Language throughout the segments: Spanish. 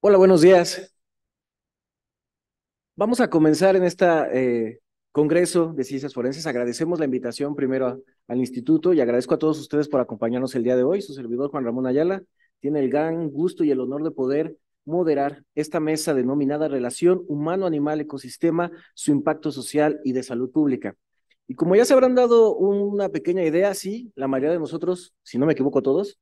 Hola, buenos días. Vamos a comenzar en este Congreso de Ciencias Forenses. Agradecemos la invitación primero al instituto y agradezco a todos ustedes por acompañarnos el día de hoy. Su servidor Juan Ramón Ayala tiene el gran gusto y el honor de poder moderar esta mesa denominada Relación Humano-Animal-Ecosistema, su impacto social y de salud pública. Y como ya se habrán dado una pequeña idea, sí, la mayoría de nosotros, si no me equivoco todos,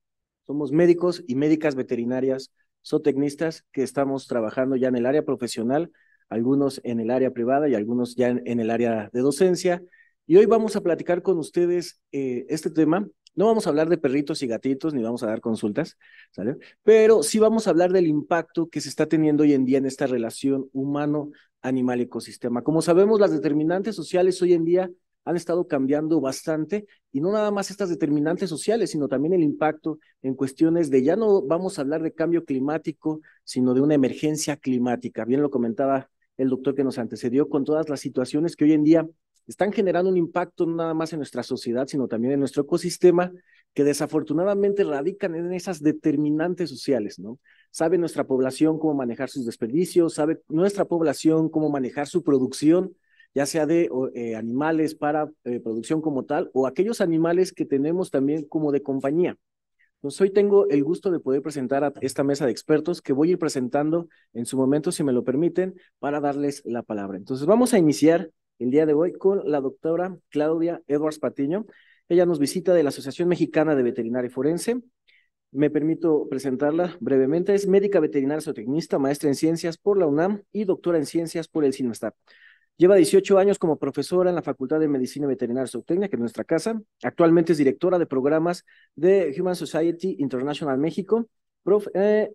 somos médicos y médicas veterinarias, zootecnistas que estamos trabajando ya en el área profesional, algunos en el área privada y algunos ya en el área de docencia. Y hoy vamos a platicar con ustedes este tema. No vamos a hablar de perritos y gatitos, ni vamos a dar consultas, ¿sale? Pero sí vamos a hablar del impacto que se está teniendo hoy en día en esta relación humano-animal-ecosistema. Como sabemos, las determinantes sociales hoy en día han estado cambiando bastante y no nada más estas determinantes sociales, sino también el impacto en cuestiones de ya no vamos a hablar de cambio climático, sino de una emergencia climática. Bien lo comentaba el doctor que nos antecedió con todas las situaciones que hoy en día están generando un impacto no nada más en nuestra sociedad, sino también en nuestro ecosistema, que desafortunadamente radican en esas determinantes sociales, ¿no? Sabe nuestra población cómo manejar sus desperdicios, sabe nuestra población cómo manejar su producción, ya sea de animales para producción como tal, o aquellos animales que tenemos también como de compañía. Pues hoy tengo el gusto de poder presentar a esta mesa de expertos que voy a ir presentando en su momento, si me lo permiten, para darles la palabra. Entonces vamos a iniciar el día de hoy con la doctora Claudia Edwards Patiño. Ella nos visita de la Asociación Mexicana de Veterinaria Forense. Me permito presentarla brevemente. Es médica veterinaria zootecnista, maestra en ciencias por la UNAM y doctora en ciencias por el CINASTAP. Lleva 18 años como profesora en la Facultad de Medicina Veterinaria y Zootecnia, que es nuestra casa. Actualmente es directora de programas de Human Society International México,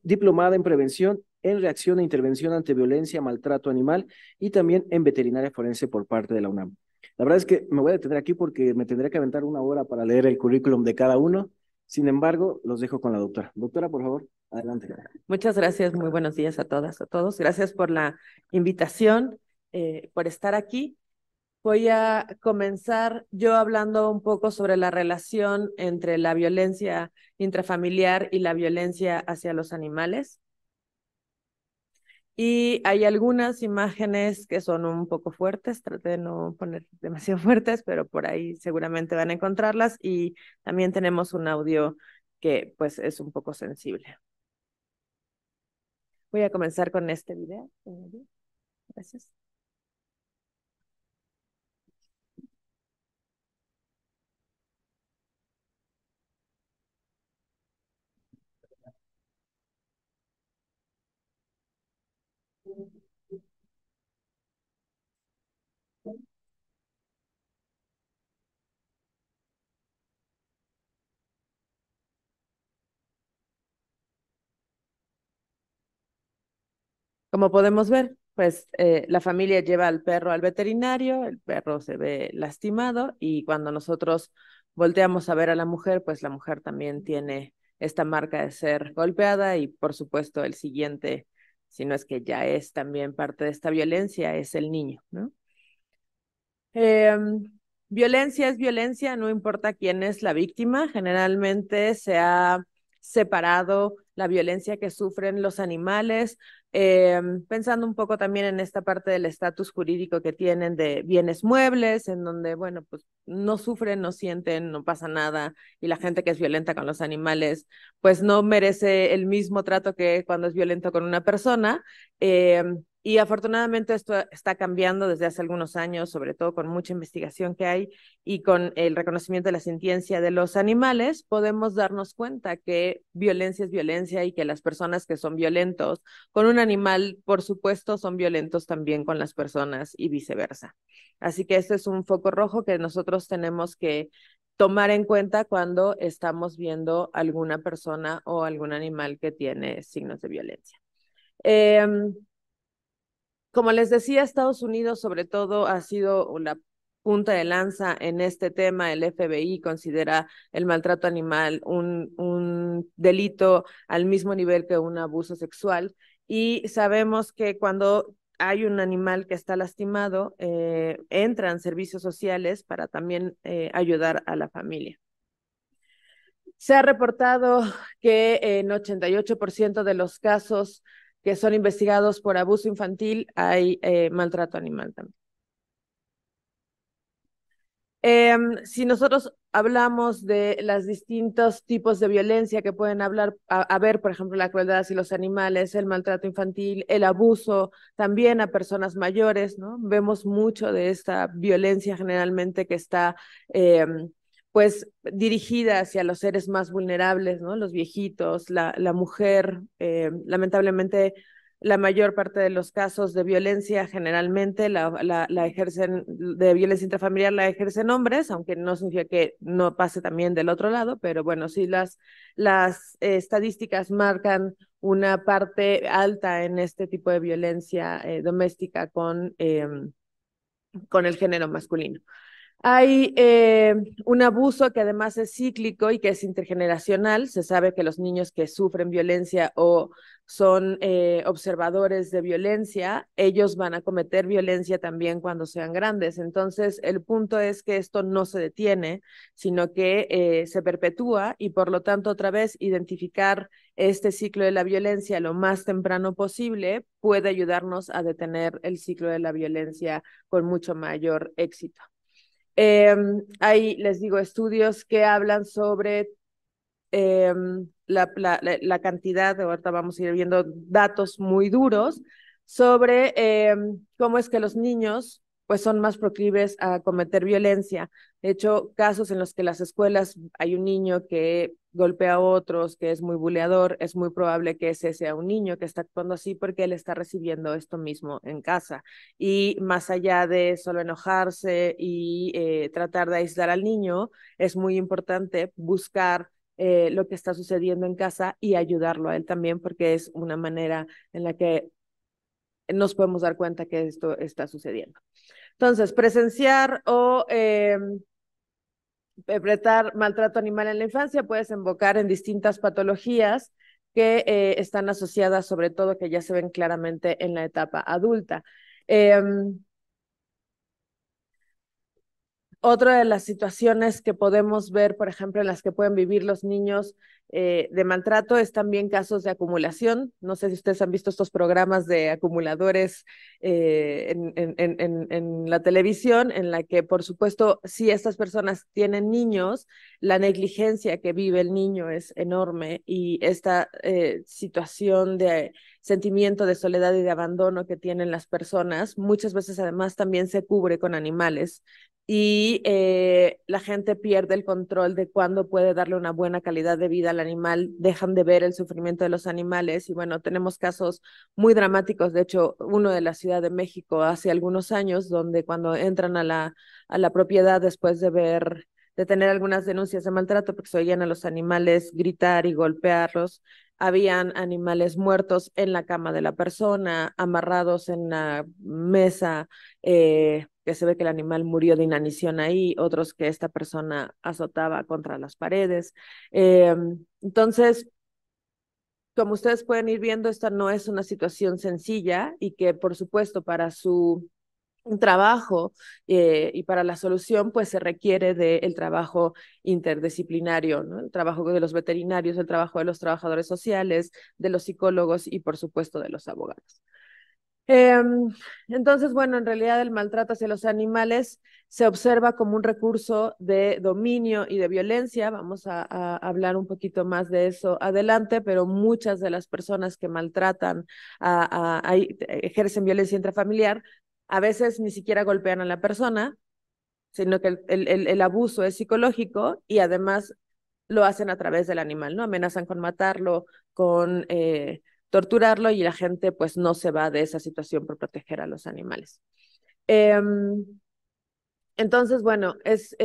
diplomada en prevención, en reacción e intervención ante violencia, maltrato animal y también en veterinaria forense por parte de la UNAM. La verdad es que me voy a detener aquí porque me tendría que aventar una hora para leer el currículum de cada uno. Sin embargo, los dejo con la doctora. Doctora, por favor, adelante. Muchas gracias, muy buenos días a todas, a todos. Gracias por la invitación, por estar aquí. Voy a comenzar yo hablando un poco sobre la relación entre la violencia intrafamiliar y la violencia hacia los animales. Y hay algunas imágenes que son un poco fuertes, traté de no poner demasiado fuertes, pero por ahí seguramente van a encontrarlas. Y también tenemos un audio que pues es un poco sensible. Voy a comenzar con este video. Gracias. Como podemos ver, pues la familia lleva al perro al veterinario, el perro se ve lastimado y cuando nosotros volteamos a ver a la mujer, pues la mujer también tiene esta marca de ser golpeada y por supuesto el siguiente, si no es que ya es también parte de esta violencia, es el niño, ¿no? Eh, Violencia es violencia, no importa quién es la víctima. Generalmente se ha separado la violencia que sufren los animales, pensando un poco también en esta parte del estatus jurídico que tienen de bienes muebles, en donde, bueno, pues no sufren, no sienten, no pasa nada, y la gente que es violenta con los animales, pues no merece el mismo trato que cuando es violento con una persona. Eh, y afortunadamente esto está cambiando desde hace algunos años, sobre todo con mucha investigación que hay y con el reconocimiento de la sintiencia de los animales, podemos darnos cuenta que violencia es violencia y que las personas que son violentos con un animal, por supuesto, son violentos también con las personas y viceversa. Así que este es un foco rojo que nosotros tenemos que tomar en cuenta cuando estamos viendo alguna persona o algún animal que tiene signos de violencia. Eh, Como les decía, Estados Unidos sobre todo ha sido la punta de lanza en este tema. El FBI considera el maltrato animal un delito al mismo nivel que un abuso sexual y sabemos que cuando hay un animal que está lastimado, entran servicios sociales para también ayudar a la familia. Se ha reportado que en 88% de los casos que son investigados por abuso infantil, hay maltrato animal también. Si nosotros hablamos de los distintos tipos de violencia que pueden haber, por ejemplo, la crueldad hacia los animales, el maltrato infantil, el abuso también a personas mayores, ¿no? Vemos mucho de esta violencia generalmente que está pues dirigida hacia los seres más vulnerables, ¿no? Los viejitos, la mujer, lamentablemente la mayor parte de los casos de violencia generalmente la ejercen, de violencia intrafamiliar la ejercen hombres, aunque no significa que no pase también del otro lado, pero bueno, sí las estadísticas marcan una parte alta en este tipo de violencia doméstica con el género masculino. Hay un abuso que además es cíclico y que es intergeneracional. Se sabe que los niños que sufren violencia o son observadores de violencia, ellos van a cometer violencia también cuando sean grandes. Entonces, el punto es que esto no se detiene, sino que se perpetúa y por lo tanto, otra vez, identificar este ciclo de la violencia lo más temprano posible puede ayudarnos a detener el ciclo de la violencia con mucho mayor éxito. Hay, les digo, estudios que hablan sobre la cantidad, ahorita vamos a ir viendo datos muy duros sobre cómo es que los niños pues son más proclives a cometer violencia. De hecho, casos en los que las escuelas hay un niño que golpea a otros, que es muy buleador, es muy probable que ese sea un niño que está actuando así porque él está recibiendo esto mismo en casa. Y más allá de solo enojarse y tratar de aislar al niño, es muy importante buscar lo que está sucediendo en casa y ayudarlo a él también, porque es una manera en la que nos podemos dar cuenta que esto está sucediendo. Entonces, presenciar o perpetrar maltrato animal en la infancia puede desembocar en distintas patologías que están asociadas, sobre todo, que ya se ven claramente en la etapa adulta. Otra de las situaciones que podemos ver, por ejemplo, en las que pueden vivir los niños de maltrato es también casos de acumulación. No sé si ustedes han visto estos programas de acumuladores en la televisión, en la que, por supuesto, si estas personas tienen niños, la negligencia que vive el niño es enorme y esta situación de sentimiento de soledad y de abandono que tienen las personas, muchas veces además también se cubre con animales y la gente pierde el control de cuándo puede darle una buena calidad de vida al animal, dejan de ver el sufrimiento de los animales y bueno, tenemos casos muy dramáticos, de hecho, uno de la Ciudad de México hace algunos años, donde cuando entran a la propiedad después de tener algunas denuncias de maltrato, porque se oían a los animales gritar y golpearlos, habían animales muertos en la cama de la persona, amarrados en la mesa, que se ve que el animal murió de inanición ahí, otros que esta persona azotaba contra las paredes. Entonces, como ustedes pueden ir viendo, esta no es una situación sencilla y que, por supuesto, para su trabajo y para la solución, pues se requiere del trabajo interdisciplinario, ¿no? El trabajo de los veterinarios, el trabajo de los trabajadores sociales, de los psicólogos y, por supuesto, de los abogados. Entonces, bueno, en realidad el maltrato hacia los animales se observa como un recurso de dominio y de violencia. Vamos a hablar un poquito más de eso adelante, pero muchas de las personas que maltratan, ejercen violencia intrafamiliar, a veces ni siquiera golpean a la persona, sino que el abuso es psicológico y además lo hacen a través del animal, ¿no? Amenazan con matarlo, con torturarlo y la gente pues no se va de esa situación por proteger a los animales. Entonces, bueno, es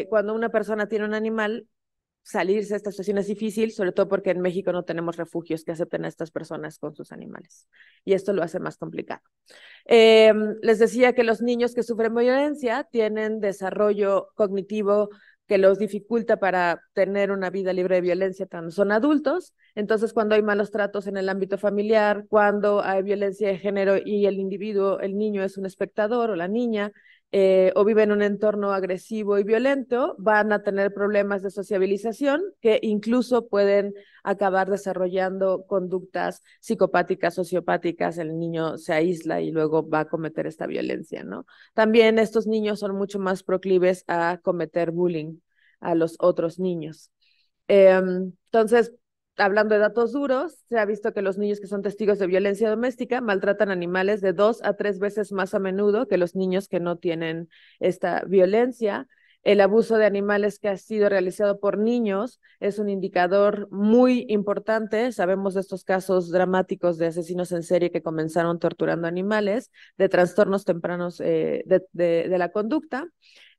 cuando una persona tiene un animal, salirse de esta situación es difícil, sobre todo porque en México no tenemos refugios que acepten a estas personas con sus animales. Y esto lo hace más complicado. Les decía que los niños que sufren violencia tienen desarrollo cognitivo que los dificulta para tener una vida libre de violencia cuando son adultos. Entonces, cuando hay malos tratos en el ámbito familiar, cuando hay violencia de género y el individuo, el niño es un espectador o la niña, o viven en un entorno agresivo y violento, van a tener problemas de sociabilización que incluso pueden acabar desarrollando conductas psicopáticas, sociopáticas. El niño se aísla y luego va a cometer esta violencia, ¿no? También estos niños son mucho más proclives a cometer bullying a los otros niños. Entonces, hablando de datos duros, se ha visto que los niños que son testigos de violencia doméstica maltratan animales de 2 a 3 veces más a menudo que los niños que no tienen esta violencia. El abuso de animales que ha sido realizado por niños es un indicador muy importante. Sabemos de estos casos dramáticos de asesinos en serie que comenzaron torturando animales, de trastornos tempranos de la conducta.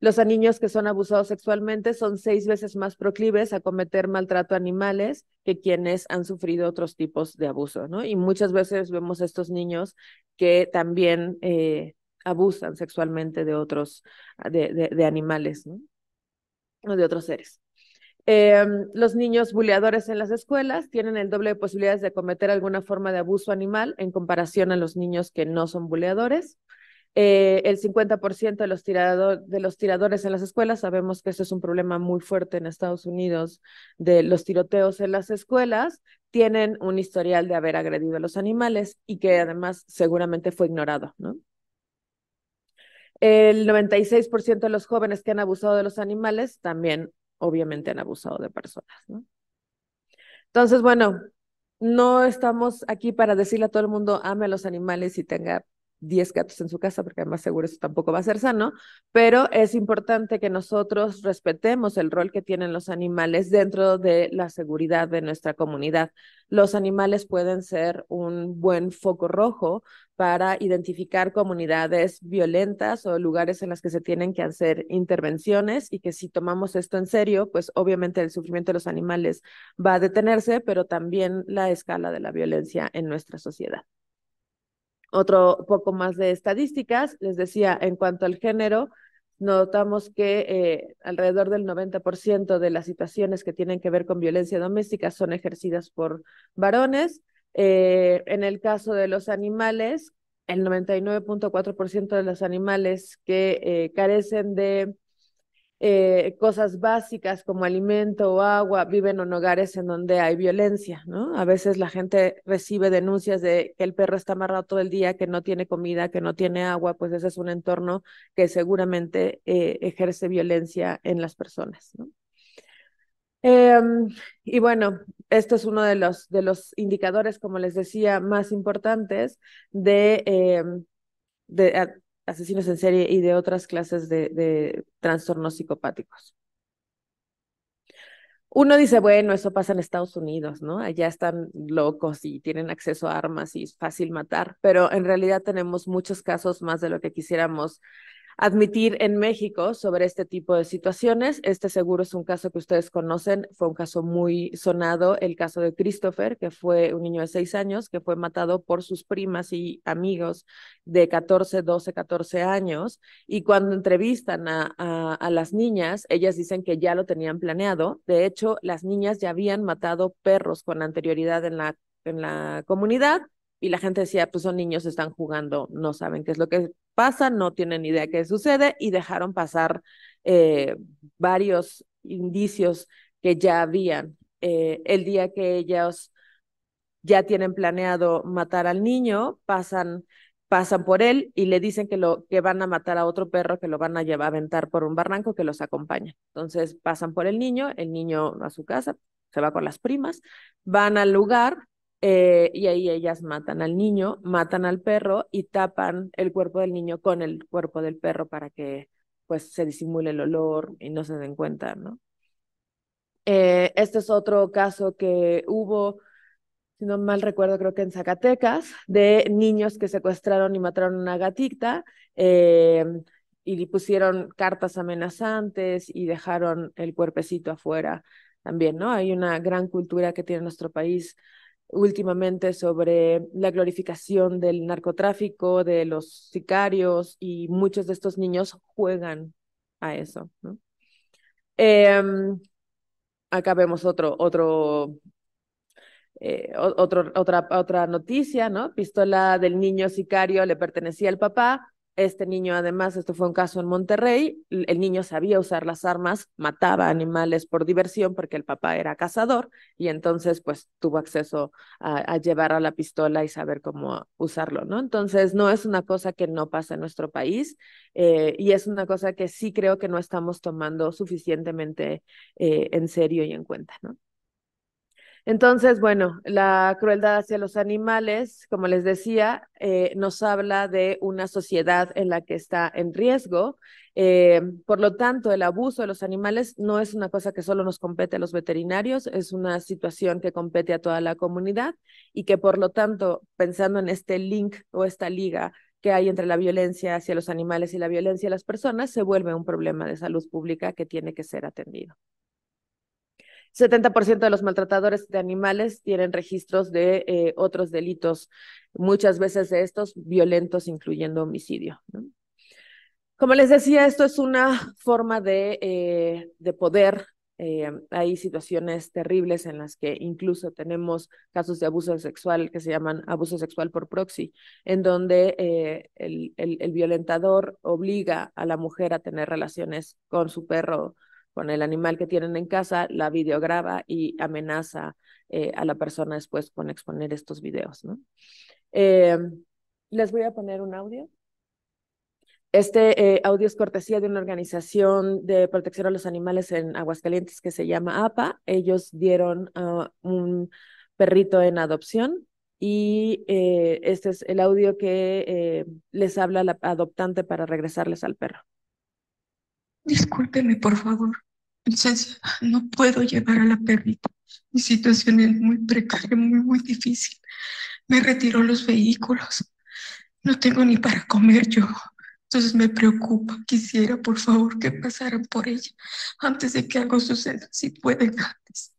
Los niños que son abusados sexualmente son 6 veces más proclives a cometer maltrato a animales que quienes han sufrido otros tipos de abuso, ¿no? Y muchas veces vemos a estos niños que también abusan sexualmente de otros, de animales, ¿no? O de otros seres. Los niños buleadores en las escuelas tienen el doble de posibilidades de cometer alguna forma de abuso animal en comparación a los niños que no son buleadores. El 50% de los tiradores en las escuelas, sabemos que eso es un problema muy fuerte en Estados Unidos, de los tiroteos en las escuelas, tienen un historial de haber agredido a los animales y que además seguramente fue ignorado, ¿no? El 96% de los jóvenes que han abusado de los animales también obviamente han abusado de personas, ¿no? Entonces, bueno, no estamos aquí para decirle a todo el mundo ame a los animales y tenga 10 gatos en su casa, porque además seguro eso tampoco va a ser sano, pero es importante que nosotros respetemos el rol que tienen los animales dentro de la seguridad de nuestra comunidad. Los animales pueden ser un buen foco rojo para identificar comunidades violentas o lugares en los que se tienen que hacer intervenciones y que si tomamos esto en serio, pues obviamente el sufrimiento de los animales va a detenerse, pero también la escala de la violencia en nuestra sociedad. Otro poco más de estadísticas, les decía, en cuanto al género, notamos que alrededor del 90% de las situaciones que tienen que ver con violencia doméstica son ejercidas por varones. En el caso de los animales, el 99.4% de los animales que carecen de cosas básicas como alimento o agua, viven en hogares en donde hay violencia, ¿no? A veces la gente recibe denuncias de que el perro está amarrado todo el día, que no tiene comida, que no tiene agua, pues ese es un entorno que seguramente ejerce violencia en las personas, ¿no? Eh, y bueno, esto es uno de los indicadores, como les decía, más importantes de asesinos en serie y de otras clases de trastornos psicopáticos. Uno dice, bueno, eso pasa en Estados Unidos, ¿no? Allá están locos y tienen acceso a armas y es fácil matar, pero en realidad tenemos muchos casos más de lo que quisiéramos admitir en México sobre este tipo de situaciones. Este seguro es un caso que ustedes conocen, fue un caso muy sonado, el caso de Christopher, que fue un niño de 6 años que fue matado por sus primas y amigos de 14, 12, 14 años. Y cuando entrevistan a las niñas, ellas dicen que ya lo tenían planeado. De hecho, las niñas ya habían matado perros con anterioridad en la comunidad y la gente decía, pues son niños, están jugando, no saben qué es lo que pasa, no tienen idea qué sucede y dejaron pasar varios indicios que ya habían. El día que ellos ya tienen planeado matar al niño, pasan por él y le dicen que van a matar a otro perro, que lo van a llevar a aventar por un barranco, que los acompaña. Entonces pasan por el niño a su casa, se va con las primas, van al lugar y ahí ellas matan al niño, matan al perro y tapan el cuerpo del niño con el cuerpo del perro para que pues se disimule el olor y no se den cuenta, ¿no? Este es otro caso que hubo, si no mal recuerdo, creo que en Zacatecas, de niños que secuestraron y mataron a una gatita y le pusieron cartas amenazantes y dejaron el cuerpecito afuera también, ¿no? Hay una gran cultura que tiene nuestro país últimamente sobre la glorificación del narcotráfico, de los sicarios y muchos de estos niños juegan a eso, ¿no? Eh, Acá vemos otra noticia, ¿no? Pistola del niño sicario le pertenecía al papá, este niño, además, esto fue un caso en Monterrey, el niño sabía usar las armas, mataba animales por diversión porque el papá era cazador y entonces pues tuvo acceso a llevar a la pistola y saber cómo usarlo, ¿no? Entonces no es una cosa que no pasa en nuestro país y es una cosa que sí creo que no estamos tomando suficientemente en serio y en cuenta, ¿no? Entonces, bueno, la crueldad hacia los animales, como les decía, nos habla de una sociedad en la que está en riesgo. Por lo tanto, el abuso de los animales no es una cosa que solo nos compete a los veterinarios, es una situación que compete a toda la comunidad y que, por lo tanto, pensando en este link o esta liga que hay entre la violencia hacia los animales y la violencia a las personas, se vuelve un problema de salud pública que tiene que ser atendido. 70% de los maltratadores de animales tienen registros de otros delitos, muchas veces de estos violentos, incluyendo homicidio, ¿no? Como les decía, esto es una forma de poder. Hay situaciones terribles en las que incluso tenemos casos de abuso sexual que se llaman abuso sexual por proxy, en donde el violentador obliga a la mujer a tener relaciones con su perro, con el animal que tienen en casa, la videograba y amenaza a la persona después con exponer estos videos, ¿no? Eh, Les voy a poner un audio. Este audio es cortesía de una organización de protección a los animales en Aguascalientes que se llama APA. Ellos dieron un perrito en adopción y este es el audio que les habla la adoptante para regresarles al perro. Discúlpeme, por favor. Licencia, no puedo llevar a la perrita. Mi situación es muy precaria, muy difícil. Me retiró los vehículos. No tengo ni para comer yo. Entonces me preocupa. Quisiera, por favor, que pasaran por ella antes de que algo suceda. Si pueden antes.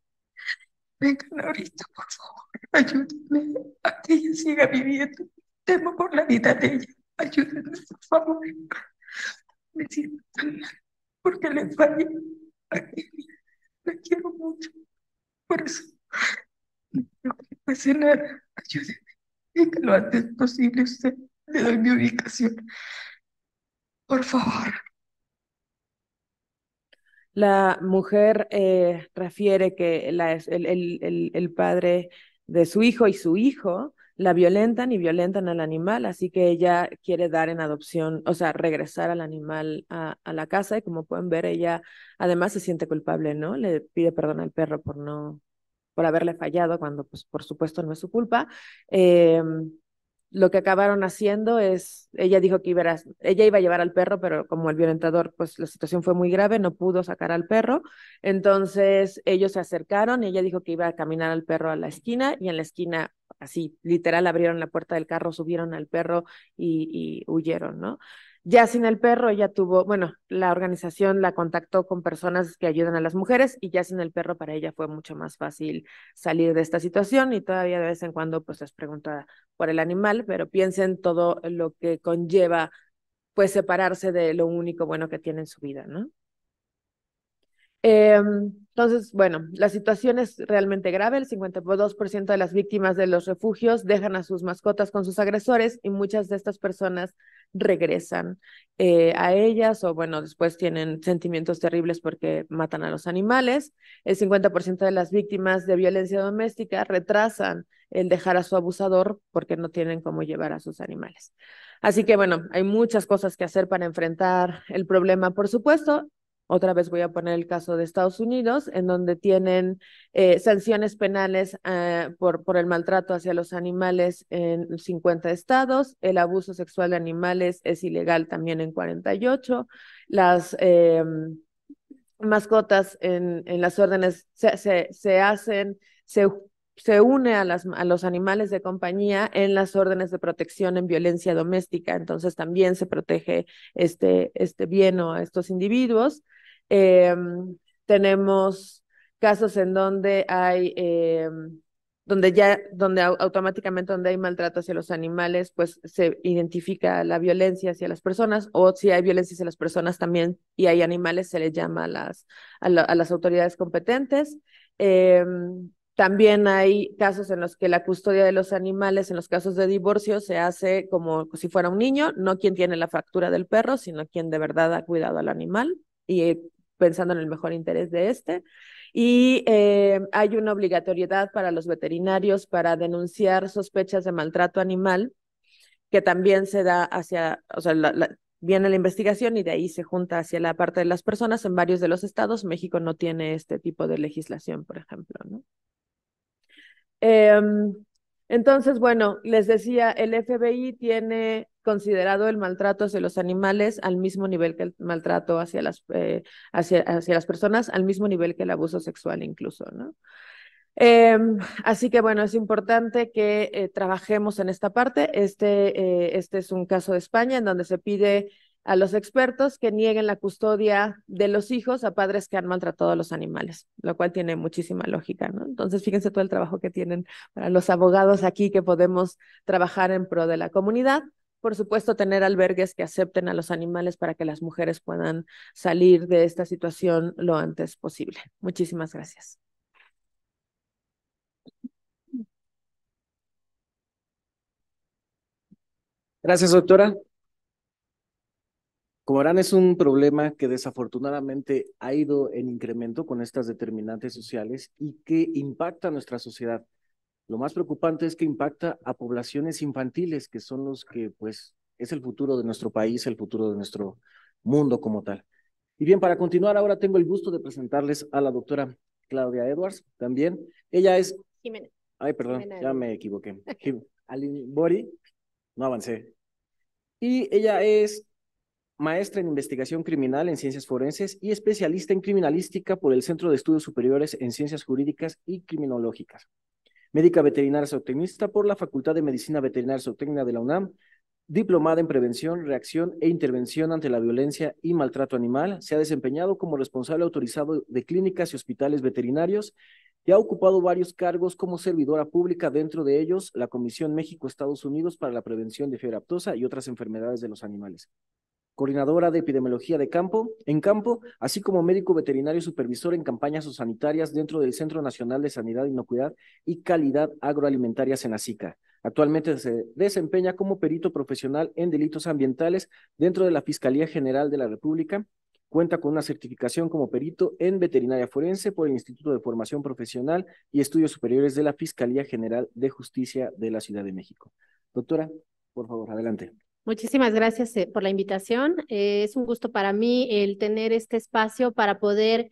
Vengan ahorita, por favor. Ayúdenme a que ella siga viviendo. Temo por la vida de ella. Ayúdenme, por favor. Me siento tan mal porque le fallé. La quiero mucho. Por eso no quiero que pase nada. Ayúdenme. Venga lo antes posible usted. Le doy mi ubicación. Por favor. La mujer refiere que el padre de su hijo y su hijo la violentan y violentan al animal, así que ella quiere dar en adopción, o sea, regresar al animal a la casa y como pueden ver, ella además se siente culpable, ¿no? Le pide perdón al perro por no, por haberle fallado cuando, pues, por supuesto no es su culpa. Eh, lo que acabaron haciendo es, ella dijo que ella iba a llevar al perro, pero como el violentador, pues la situación fue muy grave, no pudo sacar al perro. Entonces ellos se acercaron, ella dijo que iba a caminar al perro a la esquina y en la esquina, así, literal, abrieron la puerta del carro, subieron al perro y huyeron, ¿no? Ya sin el perro, ella tuvo, bueno, la organización la contactó con personas que ayudan a las mujeres y ya sin el perro para ella fue mucho más fácil salir de esta situación y todavía de vez en cuando pues les pregunta por el animal, pero piensen todo lo que conlleva pues separarse de lo único bueno que tiene en su vida, ¿no? Entonces, bueno, la situación es realmente grave. El 52% de las víctimas de los refugios dejan a sus mascotas con sus agresores y muchas de estas personas regresan a ellas o, bueno, después tienen sentimientos terribles porque matan a los animales. El 50% de las víctimas de violencia doméstica retrasan el dejar a su abusador porque no tienen cómo llevar a sus animales. Así que, bueno, hay muchas cosas que hacer para enfrentar el problema, por supuesto. Otra vez voy a poner el caso de Estados Unidos, en donde tienen sanciones penales por el maltrato hacia los animales en 50 estados. El abuso sexual de animales es ilegal también en 48. Las mascotas en las órdenes se une a los animales de compañía en las órdenes de protección en violencia doméstica, entonces también se protege este bien o a estos individuos. Eh, Tenemos casos en donde hay donde automáticamente donde hay maltrato hacia los animales, pues se identifica la violencia hacia las personas, o si hay violencia hacia las personas también y hay animales, se les llama a las autoridades competentes. También hay casos en los que la custodia de los animales, en los casos de divorcio, se hace como si fuera un niño, no quien tiene la factura del perro, sino quien de verdad ha cuidado al animal y pensando en el mejor interés de este. Y hay una obligatoriedad para los veterinarios para denunciar sospechas de maltrato animal, que también se da hacia, o sea, viene la investigación y de ahí se junta hacia la parte de las personas en varios de los estados. México no tiene este tipo de legislación, por ejemplo, ¿no? Entonces, bueno, les decía, el FBI tiene considerado el maltrato hacia los animales al mismo nivel que el maltrato hacia hacia las personas, al mismo nivel que el abuso sexual incluso, ¿no? Así que bueno, es importante que trabajemos en esta parte. Este es un caso de España en donde se pide a los expertos que nieguen la custodia de los hijos a padres que han maltratado a los animales, lo cual tiene muchísima lógica, ¿no? Entonces, fíjense todo el trabajo que tienen para los abogados aquí que podemos trabajar en pro de la comunidad. Por supuesto, tener albergues que acepten a los animales para que las mujeres puedan salir de esta situación lo antes posible. Muchísimas gracias. Gracias, doctora. Como verán, es un problema que desafortunadamente ha ido en incremento con estas determinantes sociales y que impacta a nuestra sociedad. Lo más preocupante es que impacta a poblaciones infantiles, que son los que, pues, es el futuro de nuestro país, el futuro de nuestro mundo como tal. Y bien, para continuar, ahora tengo el gusto de presentarles a la doctora Claudia Edwards, también. Ella es... Jiménez. Ay, perdón, Jimena ya Edwards. me equivoqué. Aline Bori, no avancé. Y ella es maestra en investigación criminal en ciencias forenses y especialista en criminalística por el Centro de Estudios Superiores en Ciencias Jurídicas y Criminológicas. Médica veterinaria zootecnista por la Facultad de Medicina Veterinaria Zootecnia de la UNAM, diplomada en prevención, reacción e intervención ante la violencia y maltrato animal. Se ha desempeñado como responsable autorizado de clínicas y hospitales veterinarios y ha ocupado varios cargos como servidora pública, dentro de ellos la Comisión México-Estados Unidos para la Prevención de Fiebre Aftosa y otras enfermedades de los animales. Coordinadora de epidemiología en campo, así como médico veterinario supervisor en campañas sanitarias dentro del Centro Nacional de Sanidad, Inocuidad y Calidad Agroalimentaria Senacica. Actualmente se desempeña como perito profesional en delitos ambientales dentro de la Fiscalía General de la República. Cuenta con una certificación como perito en veterinaria forense por el Instituto de Formación Profesional y Estudios Superiores de la Fiscalía General de Justicia de la Ciudad de México. Doctora, por favor, adelante. Muchísimas gracias por la invitación. Es un gusto para mí el tener este espacio para poder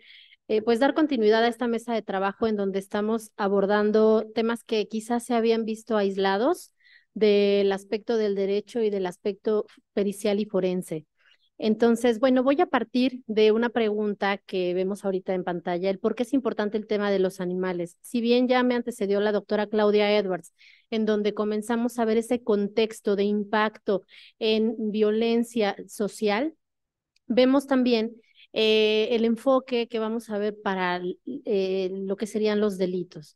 pues dar continuidad a esta mesa de trabajo en donde estamos abordando temas que quizás se habían visto aislados del aspecto del derecho y del aspecto pericial y forense. Entonces, bueno, voy a partir de una pregunta que vemos ahorita en pantalla, el por qué es importante el tema de los animales. Si bien ya me antecedió la doctora Claudia Edwards, en donde comenzamos a ver ese contexto de impacto en violencia social, vemos también el enfoque que vamos a ver para lo que serían los delitos.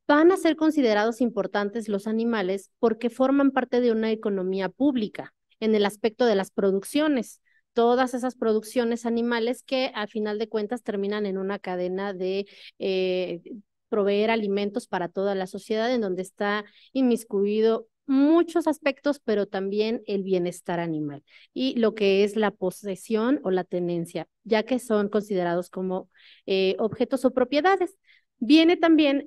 Van a ser considerados importantes los animales porque forman parte de una economía pública en el aspecto de las producciones. Todas esas producciones animales que al final de cuentas terminan en una cadena de proveer alimentos para toda la sociedad, en donde está inmiscuido muchos aspectos, pero también el bienestar animal y lo que es la posesión o la tenencia, ya que son considerados como objetos o propiedades. Viene también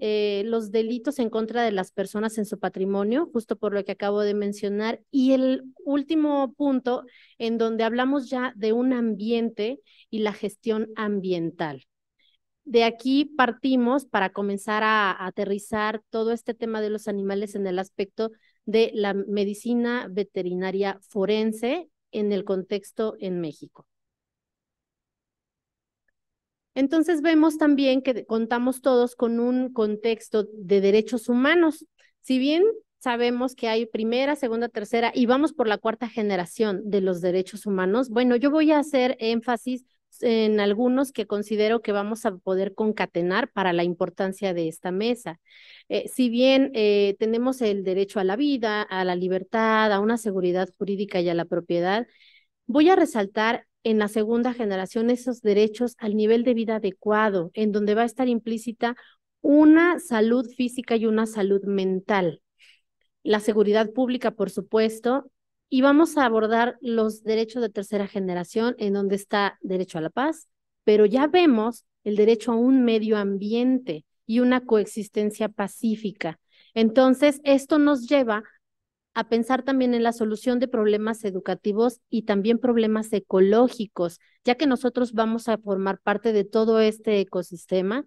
los delitos en contra de las personas en su patrimonio, justo por lo que acabo de mencionar, y el último punto en donde hablamos ya de un ambiente y la gestión ambiental. De aquí partimos para comenzar a aterrizar todo este tema de los animales en el aspecto de la medicina veterinaria forense en el contexto en México. Entonces vemos también que contamos todos con un contexto de derechos humanos. Si bien sabemos que hay primera, segunda, tercera y vamos por la cuarta generación de los derechos humanos, bueno, yo voy a hacer énfasis en algunos que considero que vamos a poder concatenar para la importancia de esta mesa. Si bien tenemos el derecho a la vida, a la libertad, a una seguridad jurídica y a la propiedad, voy a resaltar en la segunda generación esos derechos al nivel de vida adecuado, en donde va a estar implícita una salud física y una salud mental, la seguridad pública, por supuesto, y vamos a abordar los derechos de tercera generación, en donde está derecho a la paz, pero ya vemos el derecho a un medio ambiente y una coexistencia pacífica. Entonces, esto nos lleva a pensar también en la solución de problemas educativos y también problemas ecológicos, ya que nosotros vamos a formar parte de todo este ecosistema,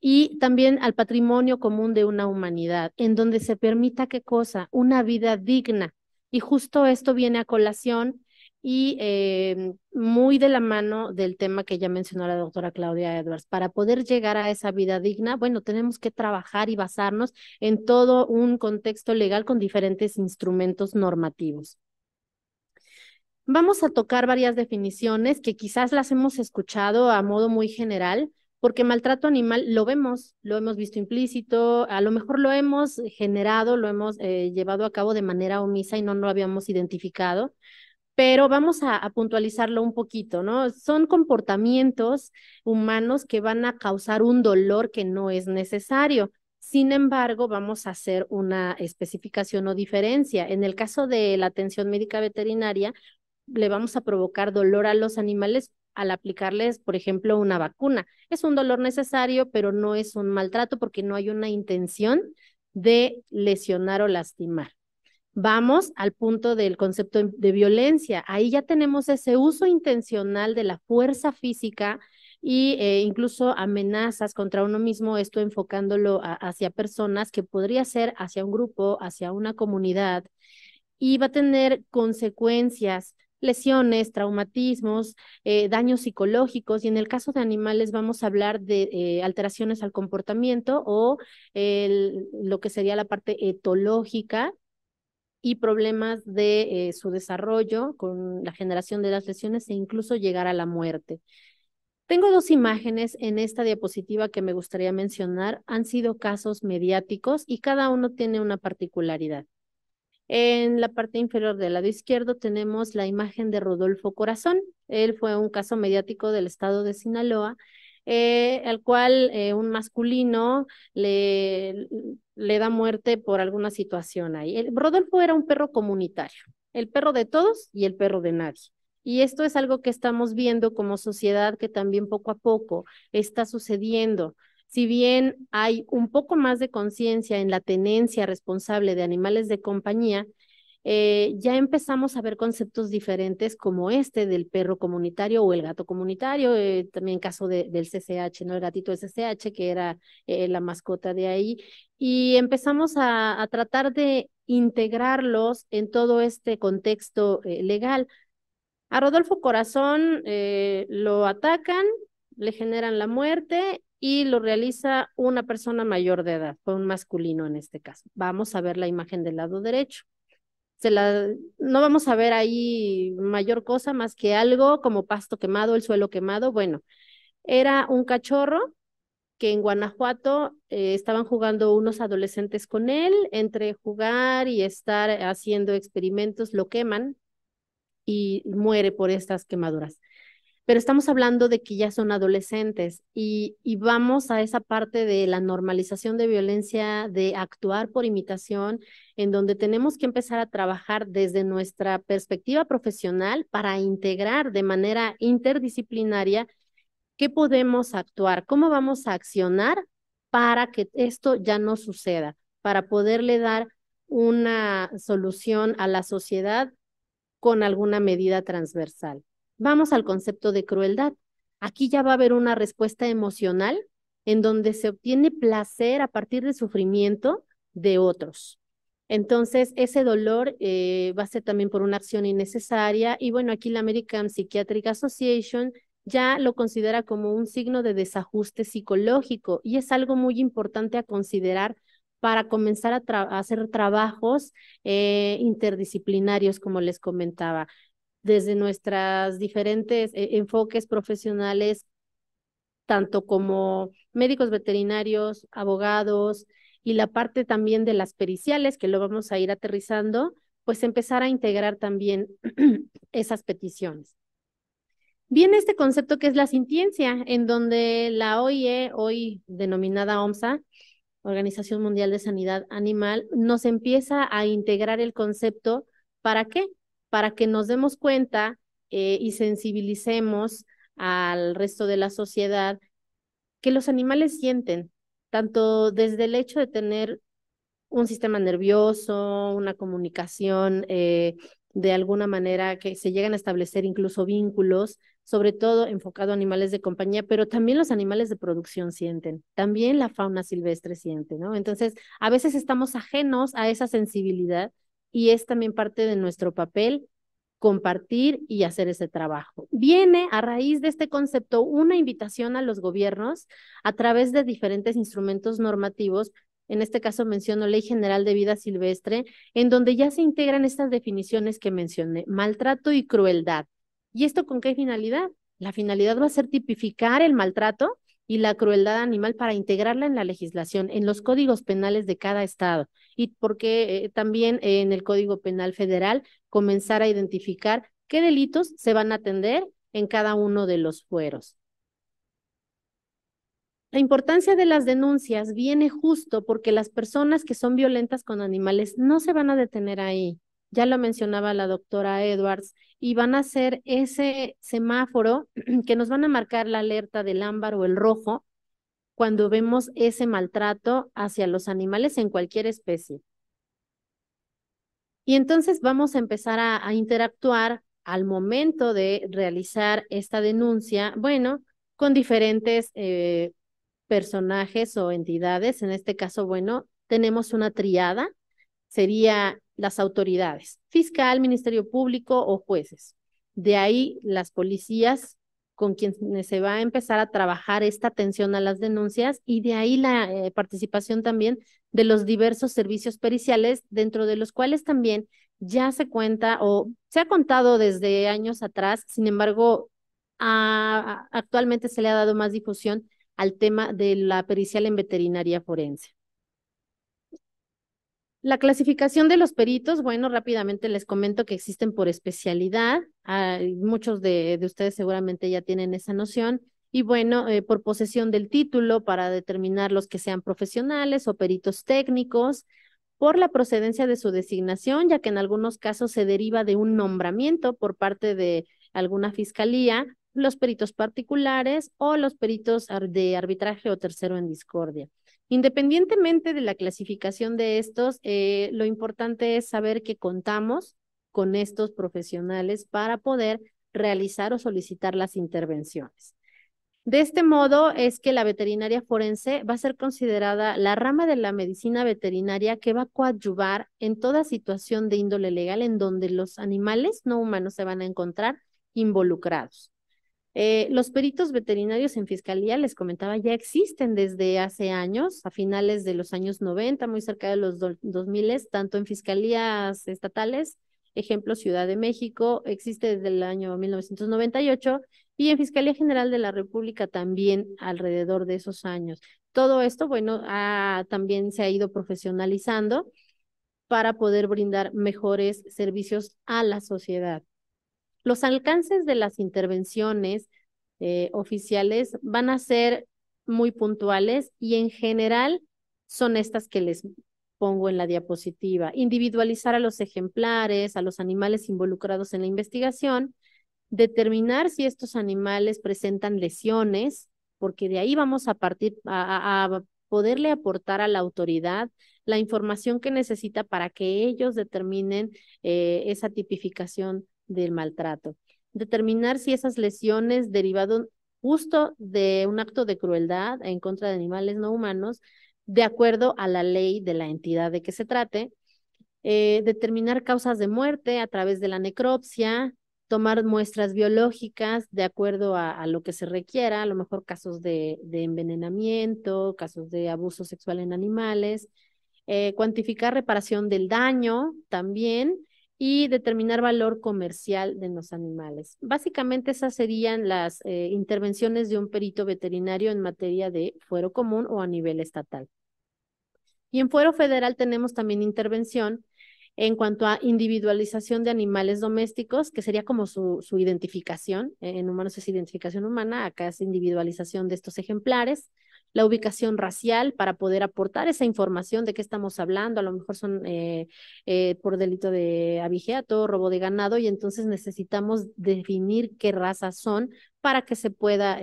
y también al patrimonio común de una humanidad, en donde se permita, ¿qué cosa? Una vida digna. Y justo esto viene a colación y muy de la mano del tema que ya mencionó la doctora Claudia Edwards. Para poder llegar a esa vida digna, bueno, tenemos que trabajar y basarnos en todo un contexto legal con diferentes instrumentos normativos. Vamos a tocar varias definiciones que quizás las hemos escuchado a modo muy general, porque maltrato animal lo hemos visto implícito, a lo mejor lo hemos generado, lo hemos llevado a cabo de manera omisa y no lo habíamos identificado, pero vamos a puntualizarlo un poquito, ¿no? Son comportamientos humanos que van a causar un dolor que no es necesario. Sin embargo, vamos a hacer una especificación o diferencia. En el caso de la atención médica veterinaria, le vamos a provocar dolor a los animales al aplicarles, por ejemplo, una vacuna. Es un dolor necesario, pero no es un maltrato porque no hay una intención de lesionar o lastimar. Vamos al punto del concepto de violencia. Ahí ya tenemos ese uso intencional de la fuerza física y incluso amenazas contra uno mismo, esto enfocándolo hacia personas, que podría ser hacia un grupo, hacia una comunidad, y va a tener consecuencias, lesiones, traumatismos, daños psicológicos, y en el caso de animales vamos a hablar de alteraciones al comportamiento o lo que sería la parte etológica, y problemas de su desarrollo con la generación de las lesiones e incluso llegar a la muerte. Tengo dos imágenes en esta diapositiva que me gustaría mencionar. Han sido casos mediáticos y cada uno tiene una particularidad. En la parte inferior del lado izquierdo tenemos la imagen de Rodolfo Corazón. Él fue un caso mediático del estado de Sinaloa, al cual un masculino le da muerte por alguna situación ahí. Rodolfo era un perro comunitario, el perro de todos y el perro de nadie. Y esto es algo que estamos viendo como sociedad, que también poco a poco está sucediendo. Si bien hay un poco más de conciencia en la tenencia responsable de animales de compañía, ya empezamos a ver conceptos diferentes como este del perro comunitario o el gato comunitario, también caso del CCH, ¿no? El gatito del CCH, que era la mascota de ahí, y empezamos a tratar de integrarlos en todo este contexto legal. A Rodolfo Corazón lo atacan, le generan la muerte y lo realiza una persona mayor de edad, fue un masculino en este caso. Vamos a ver la imagen del lado derecho. No vamos a ver ahí mayor cosa más que algo como pasto quemado, el suelo quemado. Bueno, era un cachorro que en Guanajuato estaban jugando unos adolescentes con él. Entre jugar y estar haciendo experimentos, lo queman y muere por estas quemaduras. Pero estamos hablando de que ya son adolescentes y vamos a esa parte de la normalización de violencia, de actuar por imitación, en donde tenemos que empezar a trabajar desde nuestra perspectiva profesional para integrar de manera interdisciplinaria qué podemos actuar, cómo vamos a accionar para que esto ya no suceda, para poderle dar una solución a la sociedad con alguna medida transversal. Vamos al concepto de crueldad. Aquí ya va a haber una respuesta emocional en donde se obtiene placer a partir del sufrimiento de otros. Entonces, ese dolor va a ser también por una acción innecesaria. Y bueno, aquí la American Psychiatric Association ya lo considera como un signo de desajuste psicológico, y es algo muy importante a considerar para comenzar a hacer trabajos interdisciplinarios, como les comentaba, desde nuestras diferentes enfoques profesionales, tanto como médicos veterinarios, abogados, y la parte también de las periciales, que lo vamos a ir aterrizando, pues empezar a integrar también esas peticiones. Viene este concepto que es la sintiencia, en donde la OIE, hoy denominada OMSA, Organización Mundial de Sanidad Animal, nos empieza a integrar el concepto. ¿Para qué? Para que nos demos cuenta y sensibilicemos al resto de la sociedad que los animales sienten, tanto desde el hecho de tener un sistema nervioso, una comunicación, de alguna manera que se llegan a establecer incluso vínculos, sobre todo enfocado a animales de compañía, pero también los animales de producción sienten, también la fauna silvestre siente, ¿no? Entonces, a veces estamos ajenos a esa sensibilidad y es también parte de nuestro papel compartir y hacer ese trabajo. Viene a raíz de este concepto una invitación a los gobiernos a través de diferentes instrumentos normativos. En este caso menciono Ley General de Vida Silvestre, en donde ya se integran estas definiciones que mencioné, maltrato y crueldad. ¿Y esto con qué finalidad? La finalidad va a ser tipificar el maltrato y la crueldad animal para integrarla en la legislación, en los códigos penales de cada estado, y porque también en el Código Penal Federal comenzar a identificar qué delitos se van a atender en cada uno de los fueros. La importancia de las denuncias viene justo porque las personas que son violentas con animales no se van a detener ahí. Ya lo mencionaba la doctora Edwards, y van a ser ese semáforo que nos van a marcar la alerta del ámbar o el rojo cuando vemos ese maltrato hacia los animales en cualquier especie. Y entonces vamos a empezar a interactuar al momento de realizar esta denuncia, bueno, con diferentes personajes o entidades. En este caso, bueno, tenemos una triada, sería las autoridades, fiscal, ministerio público o jueces. De ahí las policías con quienes se va a empezar a trabajar esta atención a las denuncias, y de ahí la participación también de los diversos servicios periciales, dentro de los cuales también ya se cuenta o se ha contado desde años atrás. Sin embargo, actualmente se le ha dado más difusión al tema de la pericial en veterinaria forense. La clasificación de los peritos, bueno, rápidamente les comento que existen por especialidad. Muchos de ustedes seguramente ya tienen esa noción. Y bueno, por posesión del título para determinar los que sean profesionales o peritos técnicos, por la procedencia de su designación, ya que en algunos casos se deriva de un nombramiento por parte de alguna fiscalía, los peritos particulares o los peritos de arbitraje o tercero en discordia. Independientemente de la clasificación de estos, lo importante es saber que contamos con estos profesionales para poder realizar o solicitar las intervenciones. De este modo es que la veterinaria forense va a ser considerada la rama de la medicina veterinaria que va a coadyuvar en toda situación de índole legal en donde los animales no humanos se van a encontrar involucrados. Los peritos veterinarios en fiscalía, les comentaba, ya existen desde hace años, a finales de los años 90, muy cerca de los 2000, tanto en fiscalías estatales, ejemplo Ciudad de México, existe desde el año 1998, y en Fiscalía General de la República también alrededor de esos años. Todo esto, bueno, también se ha ido profesionalizando para poder brindar mejores servicios a la sociedad. Los alcances de las intervenciones oficiales van a ser muy puntuales y en general son estas que les pongo en la diapositiva. Individualizar a los ejemplares, a los animales involucrados en la investigación, determinar si estos animales presentan lesiones, porque de ahí vamos a partir a poderle aportar a la autoridad la información que necesita para que ellos determinen esa tipificación del maltrato. Determinar si esas lesiones derivado justo de un acto de crueldad en contra de animales no humanos, de acuerdo a la ley de la entidad de que se trate. Determinar causas de muerte a través de la necropsia, tomar muestras biológicas de acuerdo a lo que se requiera, a lo mejor casos de envenenamiento, casos de abuso sexual en animales, cuantificar reparación del daño también, y determinar valor comercial de los animales. Básicamente esas serían las intervenciones de un perito veterinario en materia de fuero común o a nivel estatal. Y en fuero federal tenemos también intervención En cuanto a individualización de animales domésticos, que sería como su identificación, en humanos es identificación humana, acá es individualización de estos ejemplares, la ubicación racial para poder aportar esa información de qué estamos hablando, a lo mejor son por delito de abigeato, robo de ganado, y entonces necesitamos definir qué razas son para que se pueda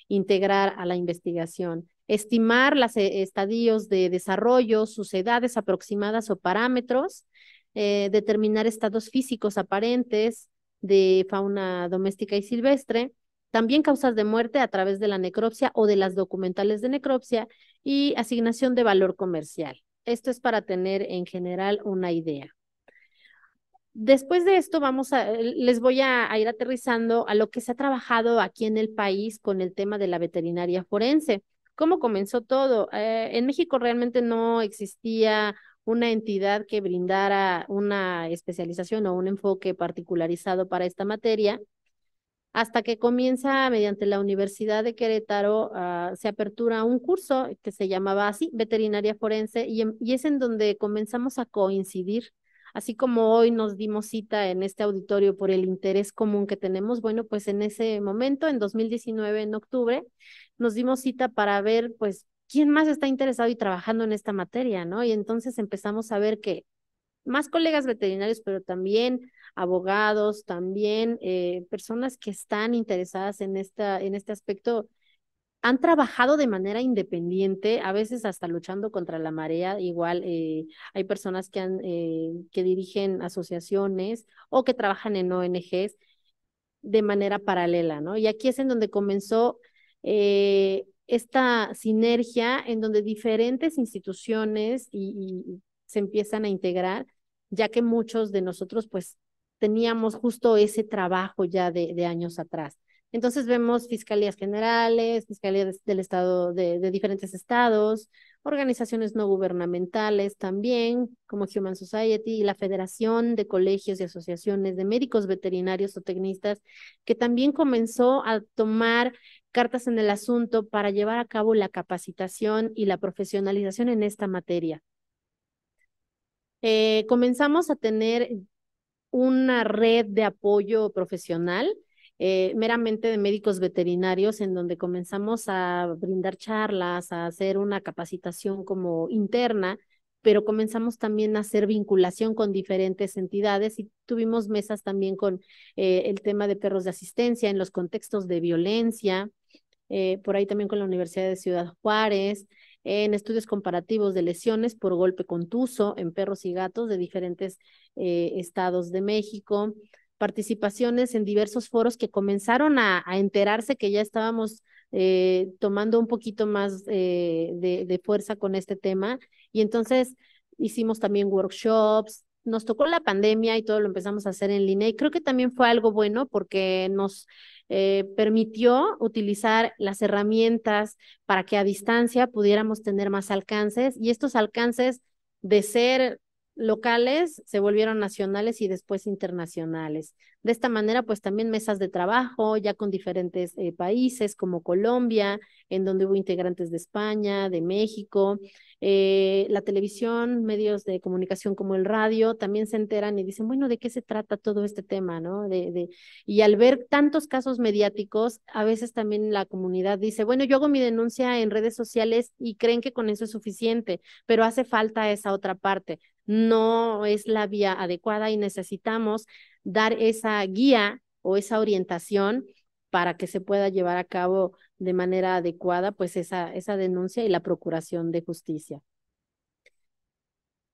integrar a la investigación. Estimar los estadios de desarrollo, sus edades aproximadas o parámetros, determinar estados físicos aparentes de fauna doméstica y silvestre, también causas de muerte a través de la necropsia o de las documentales de necropsia y asignación de valor comercial. Esto es para tener en general una idea. Después de esto les voy a ir aterrizando a lo que se ha trabajado aquí en el país con el tema de la veterinaria forense. ¿Cómo comenzó todo? En México realmente no existía una entidad que brindara una especialización o un enfoque particularizado para esta materia, hasta que comienza mediante la Universidad de Querétaro, se apertura un curso que se llamaba así, Veterinaria Forense, y es en donde comenzamos a coincidir. Así como hoy nos dimos cita en este auditorio por el interés común que tenemos, bueno, pues en ese momento, en 2019, en octubre, nos dimos cita para ver, pues, quién más está interesado y trabajando en esta materia, ¿no? Y entonces empezamos a ver que más colegas veterinarios, pero también abogados, también personas que están interesadas en este aspecto, han trabajado de manera independiente, a veces hasta luchando contra la marea. Igual hay personas que dirigen asociaciones o que trabajan en ONGs de manera paralela, ¿no? Y aquí es en donde comenzó esta sinergia en donde diferentes instituciones y se empiezan a integrar, ya que muchos de nosotros pues teníamos justo ese trabajo ya de años atrás. Entonces vemos fiscalías generales, fiscalías del estado, de diferentes estados, organizaciones no gubernamentales también, como Human Society y la Federación de Colegios y Asociaciones de Médicos Veterinarios o Tecnistas, que también comenzó a tomar cartas en el asunto para llevar a cabo la capacitación y la profesionalización en esta materia. Comenzamos a tener una red de apoyo profesional, meramente de médicos veterinarios, en donde comenzamos a brindar charlas, a hacer una capacitación como interna, pero comenzamos también a hacer vinculación con diferentes entidades y tuvimos mesas también con el tema de perros de asistencia en los contextos de violencia, por ahí también con la Universidad de Ciudad Juárez, en estudios comparativos de lesiones por golpe contuso en perros y gatos de diferentes estados de México, participaciones en diversos foros que comenzaron a enterarse que ya estábamos tomando un poquito más de fuerza con este tema, y entonces hicimos también workshops. Nos tocó la pandemia y todo lo empezamos a hacer en línea, y creo que también fue algo bueno porque nos permitió utilizar las herramientas para que a distancia pudiéramos tener más alcances, y estos alcances de ser locales se volvieron nacionales y después internacionales. De esta manera, pues también mesas de trabajo ya con diferentes países como Colombia, en donde hubo integrantes de España, de México, la televisión, medios de comunicación como el radio, también se enteran y dicen, bueno, ¿de qué se trata todo este tema, no? Y al ver tantos casos mediáticos, a veces también la comunidad dice, bueno, yo hago mi denuncia en redes sociales y creen que con eso es suficiente, pero hace falta esa otra parte. No es la vía adecuada y necesitamos dar esa guía o esa orientación para que se pueda llevar a cabo de manera adecuada pues esa denuncia y la procuración de justicia.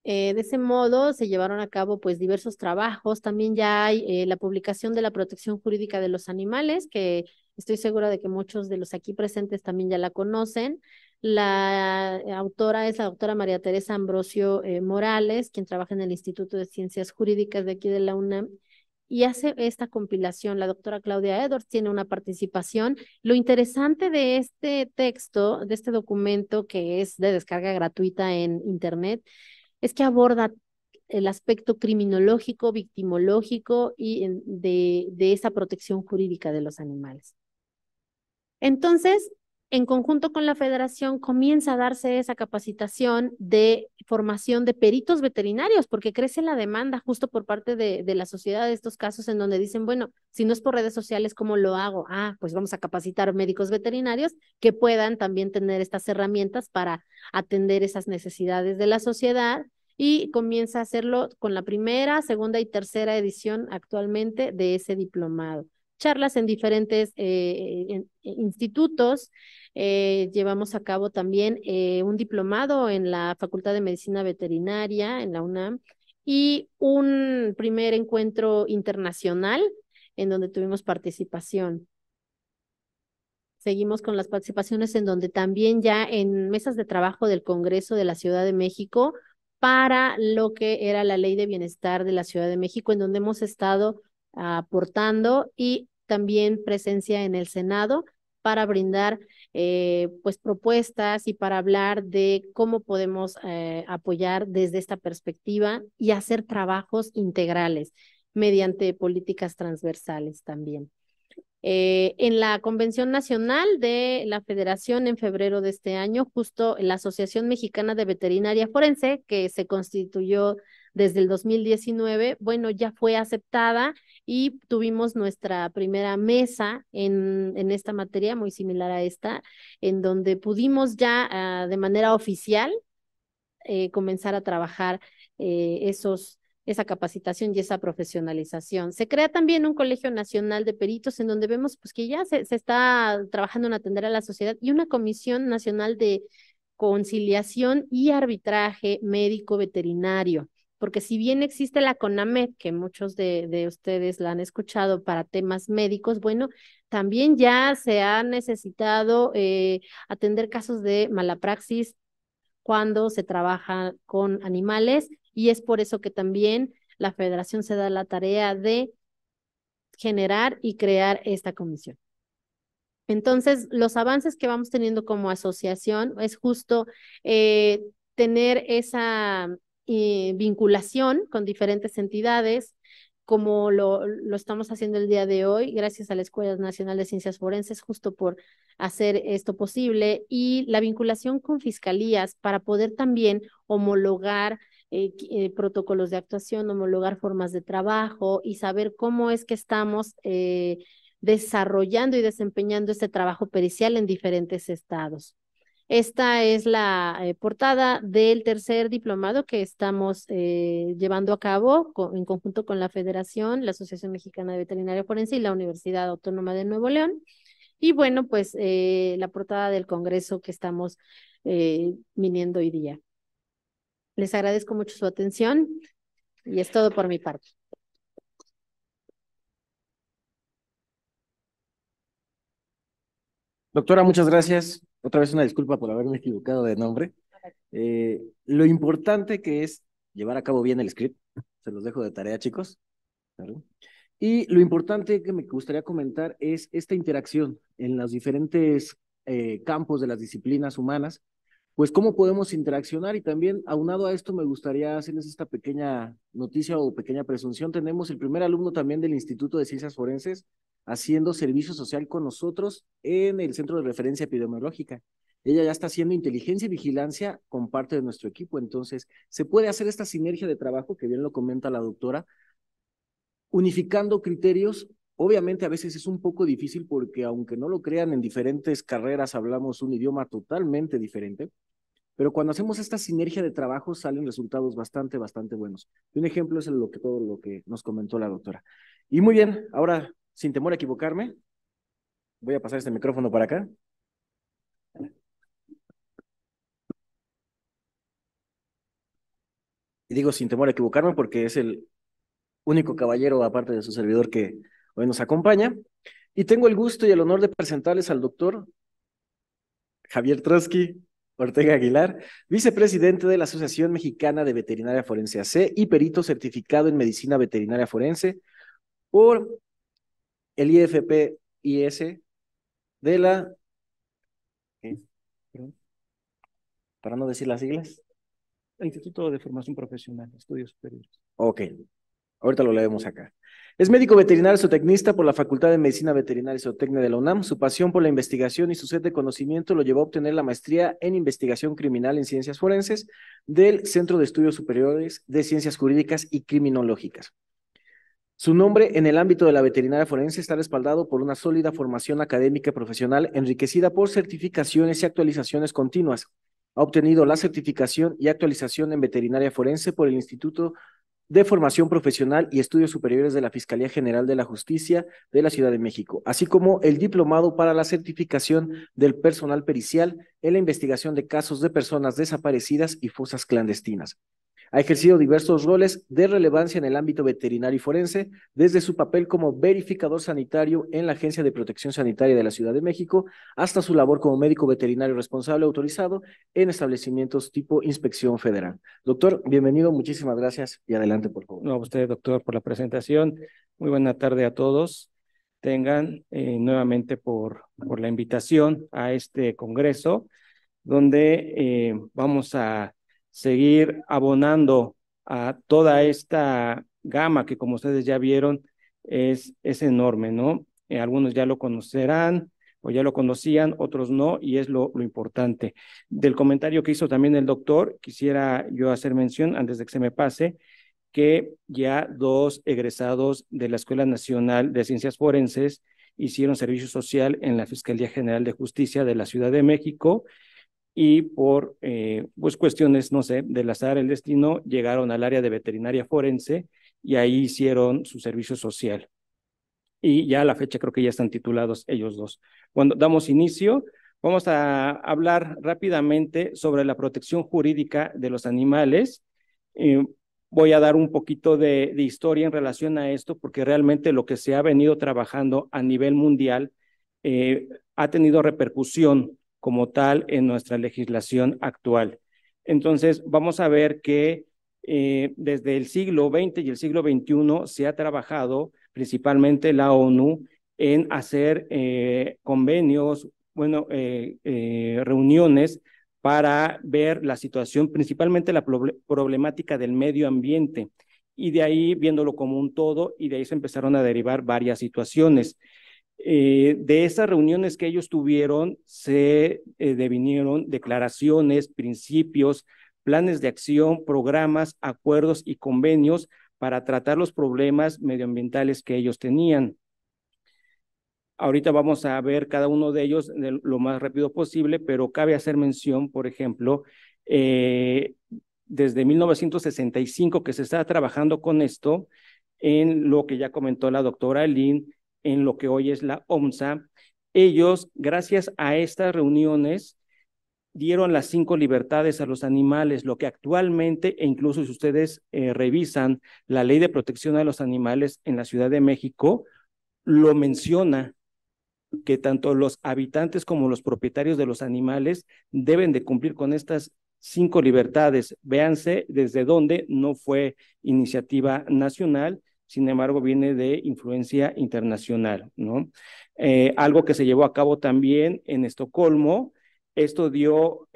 De ese modo se llevaron a cabo pues diversos trabajos. También ya hay la publicación de la protección jurídica de los animales, que estoy segura de que muchos de los aquí presentes también ya la conocen. La autora es la doctora María Teresa Ambrosio Morales, quien trabaja en el Instituto de Ciencias Jurídicas de aquí de la UNAM, y hace esta compilación. La doctora Claudia Edwards tiene una participación. Lo interesante de este texto, de este documento que es de descarga gratuita en internet, es que aborda el aspecto criminológico, victimológico y de esa protección jurídica de los animales. Entonces, en conjunto con la federación comienza a darse esa capacitación de formación de peritos veterinarios, porque crece la demanda justo por parte de la sociedad de estos casos en donde dicen, bueno, si no es por redes sociales, ¿cómo lo hago? Ah, pues vamos a capacitar médicos veterinarios que puedan también tener estas herramientas para atender esas necesidades de la sociedad, y comienza a hacerlo con la primera, segunda y tercera edición actualmente de ese diplomado. Charlas en diferentes institutos. Llevamos a cabo también un diplomado en la Facultad de Medicina Veterinaria en la UNAM y un primer encuentro internacional en donde tuvimos participación. Seguimos con las participaciones en donde también ya en mesas de trabajo del Congreso de la Ciudad de México para lo que era la Ley de Bienestar de la Ciudad de México, en donde hemos estado aportando, y también presencia en el Senado para brindar pues propuestas y para hablar de cómo podemos apoyar desde esta perspectiva y hacer trabajos integrales mediante políticas transversales también. En la Convención Nacional de la Federación en febrero de este año, justo la Asociación Mexicana de Veterinaria Forense, que se constituyó desde el 2019, bueno, ya fue aceptada y tuvimos nuestra primera mesa en esta materia, muy similar a esta, en donde pudimos ya de manera oficial comenzar a trabajar esa capacitación y esa profesionalización. Se crea también un Colegio Nacional de Peritos en donde vemos pues que ya se está trabajando en atender a la sociedad, y una Comisión Nacional de Conciliación y Arbitraje Médico Veterinario, porque si bien existe la CONAMED, que muchos de ustedes la han escuchado para temas médicos, bueno, también ya se ha necesitado atender casos de mala praxis cuando se trabaja con animales, y es por eso que también la federación se da la tarea de generar y crear esta comisión. Entonces, los avances que vamos teniendo como asociación es justo tener esa vinculación con diferentes entidades, como lo estamos haciendo el día de hoy, gracias a la Escuela Nacional de Ciencias Forenses, justo por hacer esto posible, y la vinculación con fiscalías para poder también homologar protocolos de actuación, homologar formas de trabajo y saber cómo es que estamos desarrollando y desempeñando este trabajo pericial en diferentes estados. Esta es la portada del tercer diplomado que estamos llevando a cabo en conjunto con la Federación, la Asociación Mexicana de Veterinaria Forense y la Universidad Autónoma de Nuevo León. Y bueno, pues la portada del congreso que estamos viniendo hoy día. Les agradezco mucho su atención y es todo por mi parte. Doctora, muchas gracias. Otra vez una disculpa por haberme equivocado de nombre. Lo importante que es llevar a cabo bien el script, se los dejo de tarea, chicos. Claro. Y lo importante que me gustaría comentar es esta interacción en los diferentes campos de las disciplinas humanas, pues cómo podemos interaccionar, y también aunado a esto me gustaría hacerles esta pequeña noticia o pequeña presunción. Tenemos el primer alumno también del Instituto de Ciencias Forenses haciendo servicio social con nosotros en el Centro de Referencia Epidemiológica. Ella ya está haciendo inteligencia y vigilancia con parte de nuestro equipo, entonces se puede hacer esta sinergia de trabajo que bien lo comenta la doctora, unificando criterios. Obviamente a veces es un poco difícil porque aunque no lo crean, en diferentes carreras hablamos un idioma totalmente diferente, pero cuando hacemos esta sinergia de trabajo salen resultados bastante buenos. Y un ejemplo es todo lo que nos comentó la doctora. Y muy bien, ahora, sin temor a equivocarme, voy a pasar este micrófono para acá. Y digo sin temor a equivocarme porque es el único caballero, aparte de su servidor, que hoy nos acompaña. Y tengo el gusto y el honor de presentarles al doctor Javier Trotsky Ortega Aguilar, vicepresidente de la Asociación Mexicana de Veterinaria Forense AC y perito certificado en Medicina Veterinaria Forense por el IFP-IS de la... ¿qué? Para no decir las siglas. Instituto de Formación Profesional, Estudios Superiores. Ok, ahorita lo leemos acá. Es médico veterinario zootecnista por la Facultad de Medicina Veterinaria y Zootecnia de la UNAM. Su pasión por la investigación y su sed de conocimiento lo llevó a obtener la maestría en investigación criminal en ciencias forenses del Centro de Estudios Superiores de Ciencias Jurídicas y Criminológicas. Su nombre en el ámbito de la veterinaria forense está respaldado por una sólida formación académica y profesional enriquecida por certificaciones y actualizaciones continuas. Ha obtenido la certificación y actualización en veterinaria forense por el Instituto de Formación Profesional y Estudios Superiores de la Fiscalía General de la Justicia de la Ciudad de México, así como el diplomado para la certificación del personal pericial en la investigación de casos de personas desaparecidas y fosas clandestinas. Ha ejercido diversos roles de relevancia en el ámbito veterinario y forense, desde su papel como verificador sanitario en la Agencia de Protección Sanitaria de la Ciudad de México, hasta su labor como médico veterinario responsable autorizado en establecimientos tipo Inspección Federal. Doctor, bienvenido, muchísimas gracias y adelante, por favor. No, a usted, doctor, por la presentación. Muy buena tarde a todos. Tengan nuevamente por la invitación a este congreso, donde vamos a seguir abonando a toda esta gama que, como ustedes ya vieron, es enorme, ¿no? Algunos ya lo conocerán o ya lo conocían, otros no, y es lo importante. Del comentario que hizo también el doctor, quisiera yo hacer mención, antes de que se me pase, que ya 2 egresados de la Escuela Nacional de Ciencias Forenses hicieron servicio social en la Fiscalía General de Justicia de la Ciudad de México, y por pues cuestiones, no sé, del azar, el destino, llegaron al área de veterinaria forense y ahí hicieron su servicio social. Y ya a la fecha creo que ya están titulados ellos 2. Cuando damos inicio, vamos a hablar rápidamente sobre la protección jurídica de los animales. Voy a dar un poquito de historia en relación a esto, porque realmente lo que se ha venido trabajando a nivel mundial ha tenido repercusión como tal en nuestra legislación actual. Entonces, vamos a ver que desde el siglo XX y el siglo XXI se ha trabajado, principalmente la ONU, en hacer convenios, reuniones para ver la situación, principalmente la problemática del medio ambiente, y de ahí viéndolo como un todo, y de ahí se empezaron a derivar varias situaciones. De esas reuniones que ellos tuvieron se devinieron declaraciones, principios, planes de acción, programas, acuerdos y convenios para tratar los problemas medioambientales que ellos tenían. Ahorita vamos a ver cada uno de ellos lo más rápido posible, pero cabe hacer mención, por ejemplo, desde 1965 que se está trabajando con esto, en lo que ya comentó la doctora Lynn, en lo que hoy es la OMSA. Ellos, gracias a estas reuniones, dieron las 5 libertades a los animales, lo que actualmente, e incluso si ustedes revisan la Ley de Protección a los Animales en la Ciudad de México, lo menciona, que tanto los habitantes como los propietarios de los animales deben de cumplir con estas 5 libertades. Véanse desde dónde, no fue iniciativa nacional, sin embargo viene de influencia internacional, ¿no? Algo que se llevó a cabo también en Estocolmo. Esto dio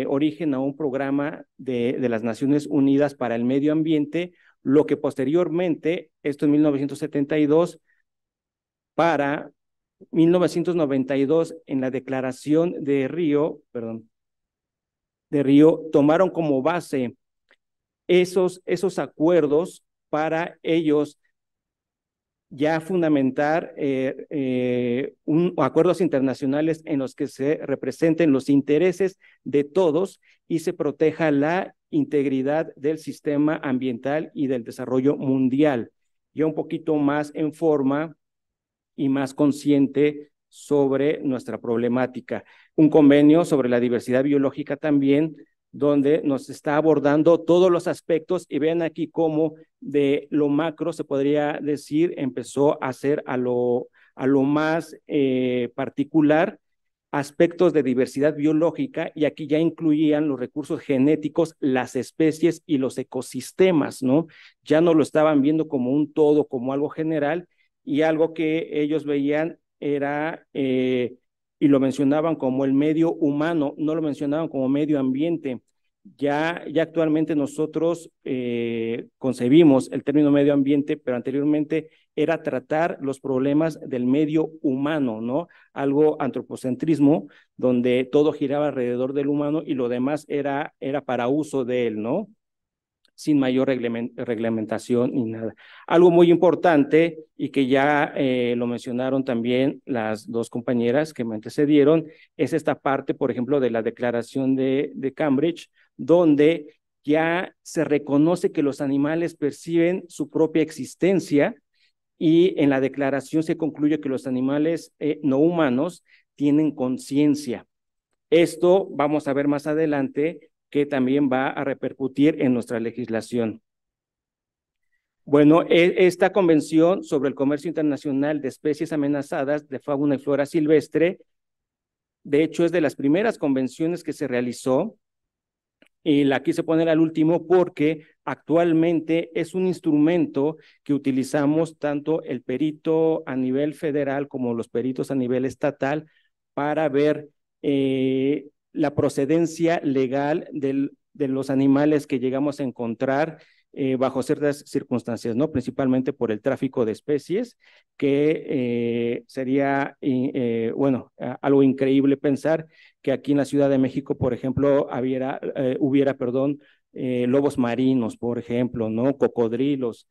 origen a un programa de las Naciones Unidas para el Medio Ambiente, lo que posteriormente, esto en 1972, para 1992, en la Declaración de Río, tomaron como base esos acuerdos para ellos ya fundamentar acuerdos internacionales en los que se representen los intereses de todos y se proteja la integridad del sistema ambiental y del desarrollo mundial, ya un poquito más en forma y más consciente sobre nuestra problemática. Un convenio sobre la diversidad biológica también, donde nos está abordando todos los aspectos, y vean aquí cómo de lo macro, se podría decir, empezó a ser a lo más particular, aspectos de diversidad biológica, y aquí ya incluían los recursos genéticos, las especies y los ecosistemas, ¿no? Ya no lo estaban viendo como un todo, como algo general, y algo que ellos veían era, y lo mencionaban como el medio humano, no lo mencionaban como medio ambiente. Ya actualmente nosotros concebimos el término medio ambiente, pero anteriormente era tratar los problemas del medio humano, ¿no? Algo antropocentrismo, donde todo giraba alrededor del humano y lo demás era para uso de él, ¿no? Sin mayor reglamentación ni nada. Algo muy importante y que ya lo mencionaron también las dos compañeras que me antecedieron, es esta parte, por ejemplo, de la Declaración de Cambridge, donde ya se reconoce que los animales perciben su propia existencia y en la declaración se concluye que los animales no humanos tienen conciencia. Esto vamos a ver más adelante que también va a repercutir en nuestra legislación. Bueno, esta convención sobre el comercio internacional de especies amenazadas de fauna y flora silvestre, de hecho es de las primeras convenciones que se realizó, y la quise poner al último porque actualmente es un instrumento que utilizamos tanto el perito a nivel federal como los peritos a nivel estatal para ver la procedencia legal de los animales que llegamos a encontrar bajo ciertas circunstancias, ¿no? Principalmente por el tráfico de especies, que sería, bueno, algo increíble pensar que aquí en la Ciudad de México, por ejemplo, hubiera, lobos marinos, por ejemplo, ¿no? Cocodrilos,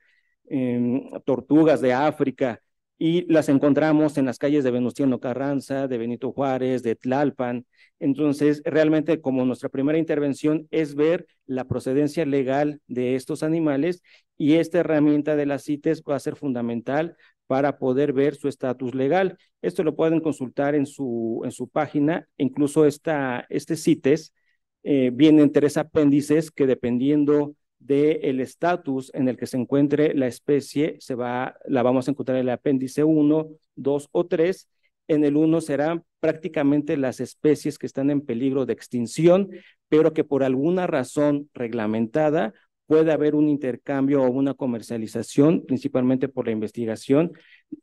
tortugas de África, y las encontramos en las calles de Venustiano Carranza, de Benito Juárez, de Tlalpan. Entonces, realmente como nuestra primera intervención es ver la procedencia legal de estos animales, y esta herramienta de las CITES va a ser fundamental para poder ver su estatus legal. Esto lo pueden consultar en su página. Incluso este CITES viene en 3 apéndices que, dependiendo del estatus en el que se encuentre la especie, la vamos a encontrar en el apéndice 1, 2 o 3. En el 1 serán prácticamente las especies que están en peligro de extinción, pero que por alguna razón reglamentada puede haber un intercambio o una comercialización, principalmente por la investigación,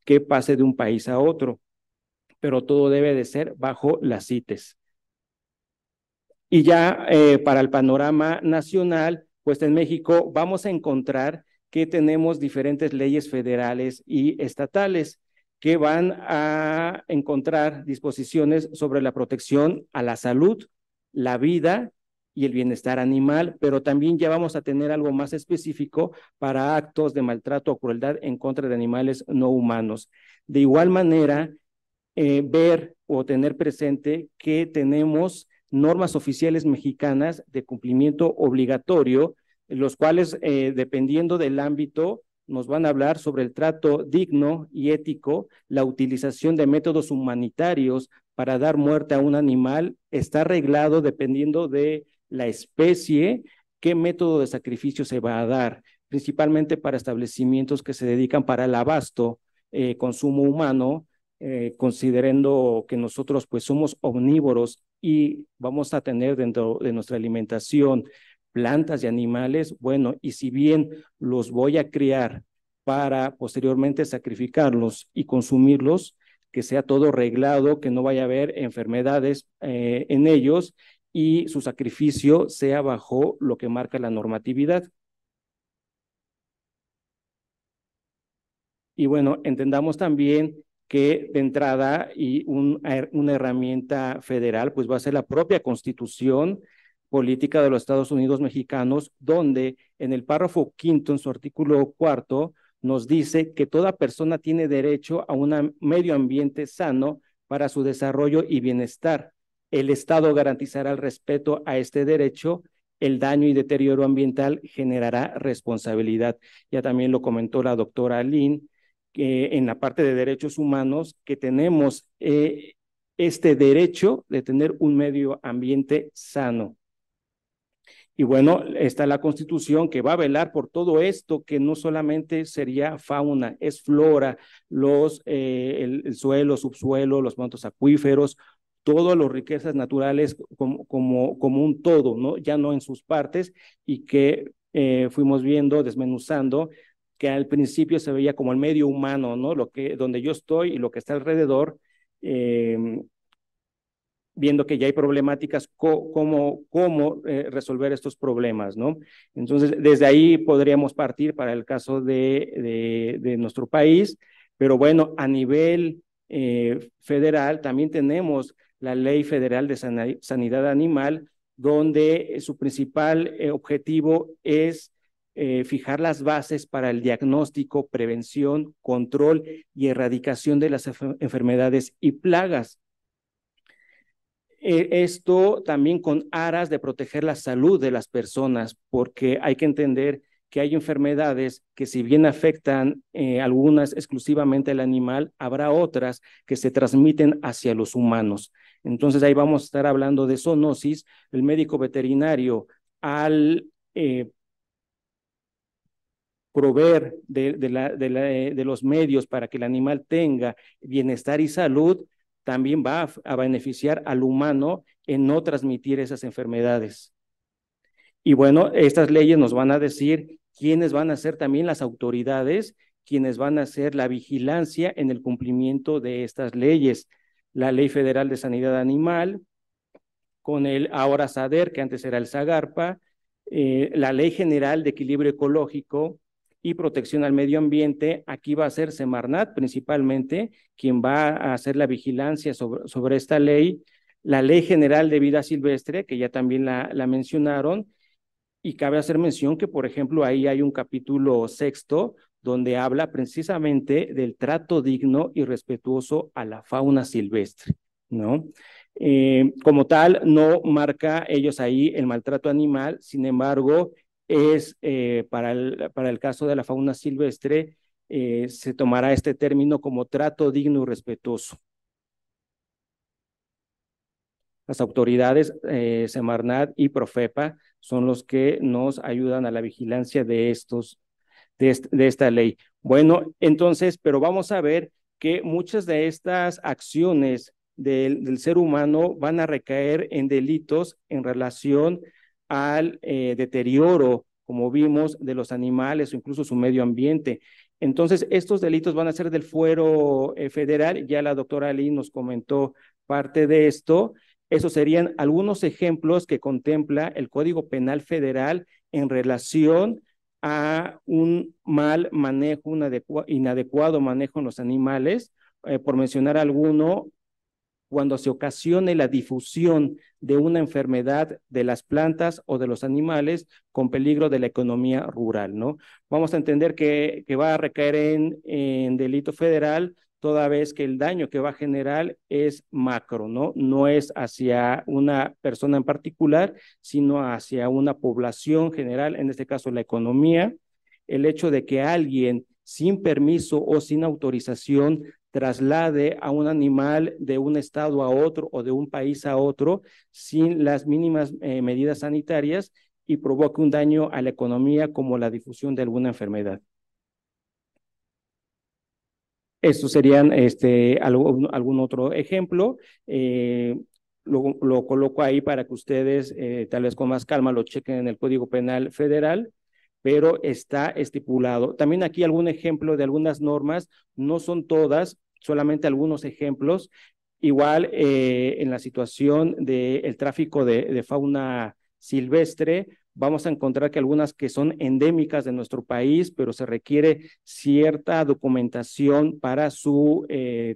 que pase de un país a otro, pero todo debe de ser bajo las CITES. Y ya para el panorama nacional, pues en México vamos a encontrar que tenemos diferentes leyes federales y estatales que van a encontrar disposiciones sobre la protección a la salud, la vida y el bienestar animal, pero también ya vamos a tener algo más específico para actos de maltrato o crueldad en contra de animales no humanos. De igual manera, ver o tener presente que tenemos normas oficiales mexicanas de cumplimiento obligatorio, los cuales, dependiendo del ámbito, nos van a hablar sobre el trato digno y ético, la utilización de métodos humanitarios para dar muerte a un animal. Está arreglado dependiendo de la especie, qué método de sacrificio se va a dar, principalmente para establecimientos que se dedican para el abasto, consumo humano, considerando que nosotros pues somos omnívoros y vamos a tener dentro de nuestra alimentación plantas y animales. Bueno, y si bien los voy a criar para posteriormente sacrificarlos y consumirlos, que sea todo reglado, que no vaya a haber enfermedades en ellos, y su sacrificio sea bajo lo que marca la normatividad. Y bueno, entendamos también que de entrada y una herramienta federal, pues va a ser la propia Constitución Política de los Estados Unidos Mexicanos, donde en el párrafo 5, en su artículo 4, nos dice que toda persona tiene derecho a un medio ambiente sano para su desarrollo y bienestar. El Estado garantizará el respeto a este derecho. El daño y deterioro ambiental generará responsabilidad. Ya también lo comentó la doctora Lynn, en la parte de derechos humanos, que tenemos este derecho de tener un medio ambiente sano. Y bueno, está la Constitución que va a velar por todo esto, que no solamente sería fauna, es flora, el suelo, subsuelo, los mantos acuíferos, todas las riquezas naturales como un todo, ¿no? Ya no en sus partes, y que fuimos viendo, desmenuzando, que al principio se veía como el medio humano, ¿no? Donde yo estoy y lo que está alrededor, viendo que ya hay problemáticas, cómo resolver estos problemas, ¿no? Entonces, desde ahí podríamos partir para el caso de nuestro país, pero bueno, a nivel federal también tenemos la Ley Federal de Sanidad Animal, donde su principal objetivo es fijar las bases para el diagnóstico, prevención, control y erradicación de las enfermedades y plagas. Esto también con aras de proteger la salud de las personas, porque hay que entender que hay enfermedades que si bien afectan algunas exclusivamente al animal, habrá otras que se transmiten hacia los humanos. Entonces ahí vamos a estar hablando de zoonosis. El médico veterinario al proveer de los medios para que el animal tenga bienestar y salud, también va a beneficiar al humano en no transmitir esas enfermedades. Y bueno, estas leyes nos van a decir quiénes van a ser también las autoridades, quienes van a hacer la vigilancia en el cumplimiento de estas leyes. La Ley Federal de Sanidad Animal, con el ahora SADER, que antes era el SAGARPA, la Ley General de Equilibrio Ecológico y Protección al Medio Ambiente. Aquí va a ser Semarnat principalmente quien va a hacer la vigilancia sobre esta ley. La Ley General de Vida Silvestre, que ya también la mencionaron, y cabe hacer mención que, por ejemplo, ahí hay un capítulo 6º donde habla precisamente del trato digno y respetuoso a la fauna silvestre, ¿no? Como tal, no marca ellos ahí el maltrato animal, sin embargo, es para el caso de la fauna silvestre, se tomará este término como trato digno y respetuoso. Las autoridades Semarnat y Profepa son los que nos ayudan a la vigilancia de esta ley. Bueno, entonces, pero vamos a ver que muchas de estas acciones del ser humano van a recaer en delitos en relación al deterioro, como vimos, de los animales o incluso su medio ambiente. Entonces, estos delitos van a ser del fuero federal. Ya la doctora Lee nos comentó parte de esto. Esos serían algunos ejemplos que contempla el Código Penal Federal en relación a un mal manejo, un inadecuado manejo en los animales. Por mencionar alguno, cuando se ocasione la difusión de una enfermedad de las plantas o de los animales con peligro de la economía rural, ¿no? Vamos a entender que va a recaer en delito federal, toda vez que el daño que va a generar es macro, ¿no? No es hacia una persona en particular, sino hacia una población general, en este caso la economía. El hecho de que alguien sin permiso o sin autorización traslade a un animal de un estado a otro o de un país a otro sin las mínimas medidas sanitarias y provoque un daño a la economía como la difusión de alguna enfermedad. Estos serían algún otro ejemplo. Lo coloco ahí para que ustedes tal vez con más calma lo chequen en el Código Penal Federal, pero está estipulado. También aquí algún ejemplo de algunas normas, no son todas, solamente algunos ejemplos. Igual en la situación del tráfico de fauna silvestre, vamos a encontrar que algunas que son endémicas de nuestro país, pero se requiere cierta documentación para su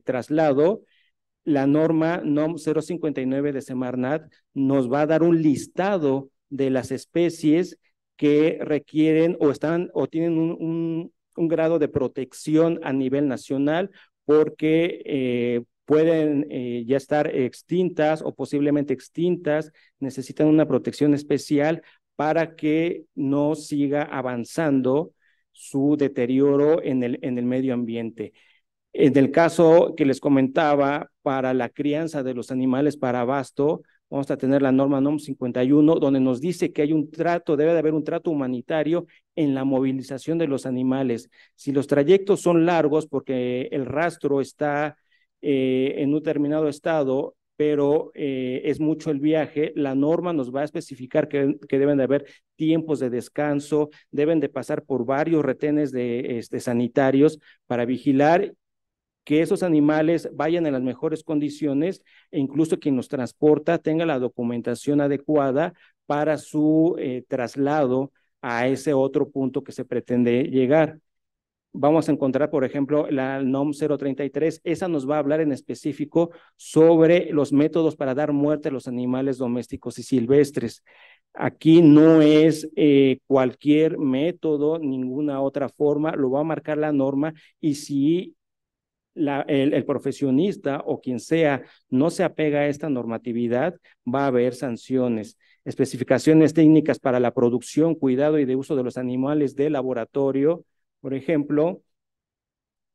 traslado. La norma NOM 059 de Semarnat nos va a dar un listado de las especies que requieren o tienen un grado de protección a nivel nacional porque pueden ya estar extintas o posiblemente extintas, necesitan una protección especial para que no siga avanzando su deterioro en el medio ambiente. En el caso que les comentaba, para la crianza de los animales para abasto, vamos a tener la norma NOM 51, donde nos dice que debe de haber un trato humanitario en la movilización de los animales. Si los trayectos son largos porque el rastro está en un determinado estado, pero es mucho el viaje, la norma nos va a especificar que deben de haber tiempos de descanso, deben de pasar por varios retenes sanitarios para vigilar que esos animales vayan en las mejores condiciones e incluso quien los transporta tenga la documentación adecuada para su traslado a ese otro punto que se pretende llegar. Vamos a encontrar, por ejemplo, la NOM 033, esa nos va a hablar en específico sobre los métodos para dar muerte a los animales domésticos y silvestres. Aquí no es cualquier método, ninguna otra forma, lo va a marcar la norma y si el profesionista o quien sea no se apega a esta normatividad, va a haber sanciones. Especificaciones técnicas para la producción, cuidado y de uso de los animales de laboratorio. Por ejemplo,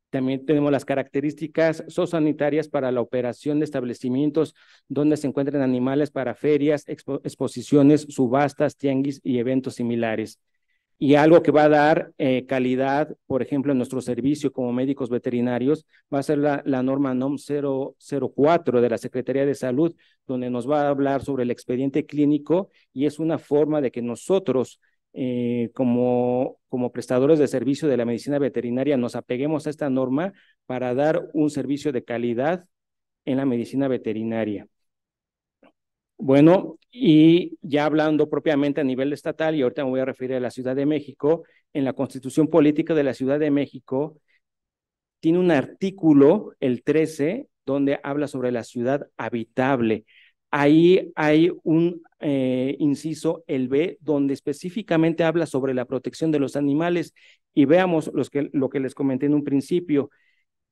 también tenemos las características zoosanitarias para la operación de establecimientos donde se encuentran animales para ferias, exposiciones, subastas, tianguis y eventos similares. Y algo que va a dar calidad, por ejemplo, en nuestro servicio como médicos veterinarios, va a ser la norma NOM 004 de la Secretaría de Salud, donde nos va a hablar sobre el expediente clínico y es una forma de que nosotros, como prestadores de servicio de la medicina veterinaria, nos apeguemos a esta norma para dar un servicio de calidad en la medicina veterinaria. Bueno, y ya hablando propiamente a nivel estatal, y ahorita me voy a referir a la Ciudad de México, en la Constitución Política de la Ciudad de México tiene un artículo, el 13, donde habla sobre la ciudad habitable. Ahí hay un inciso, el B, donde específicamente habla sobre la protección de los animales. Y veamos lo que les comenté en un principio.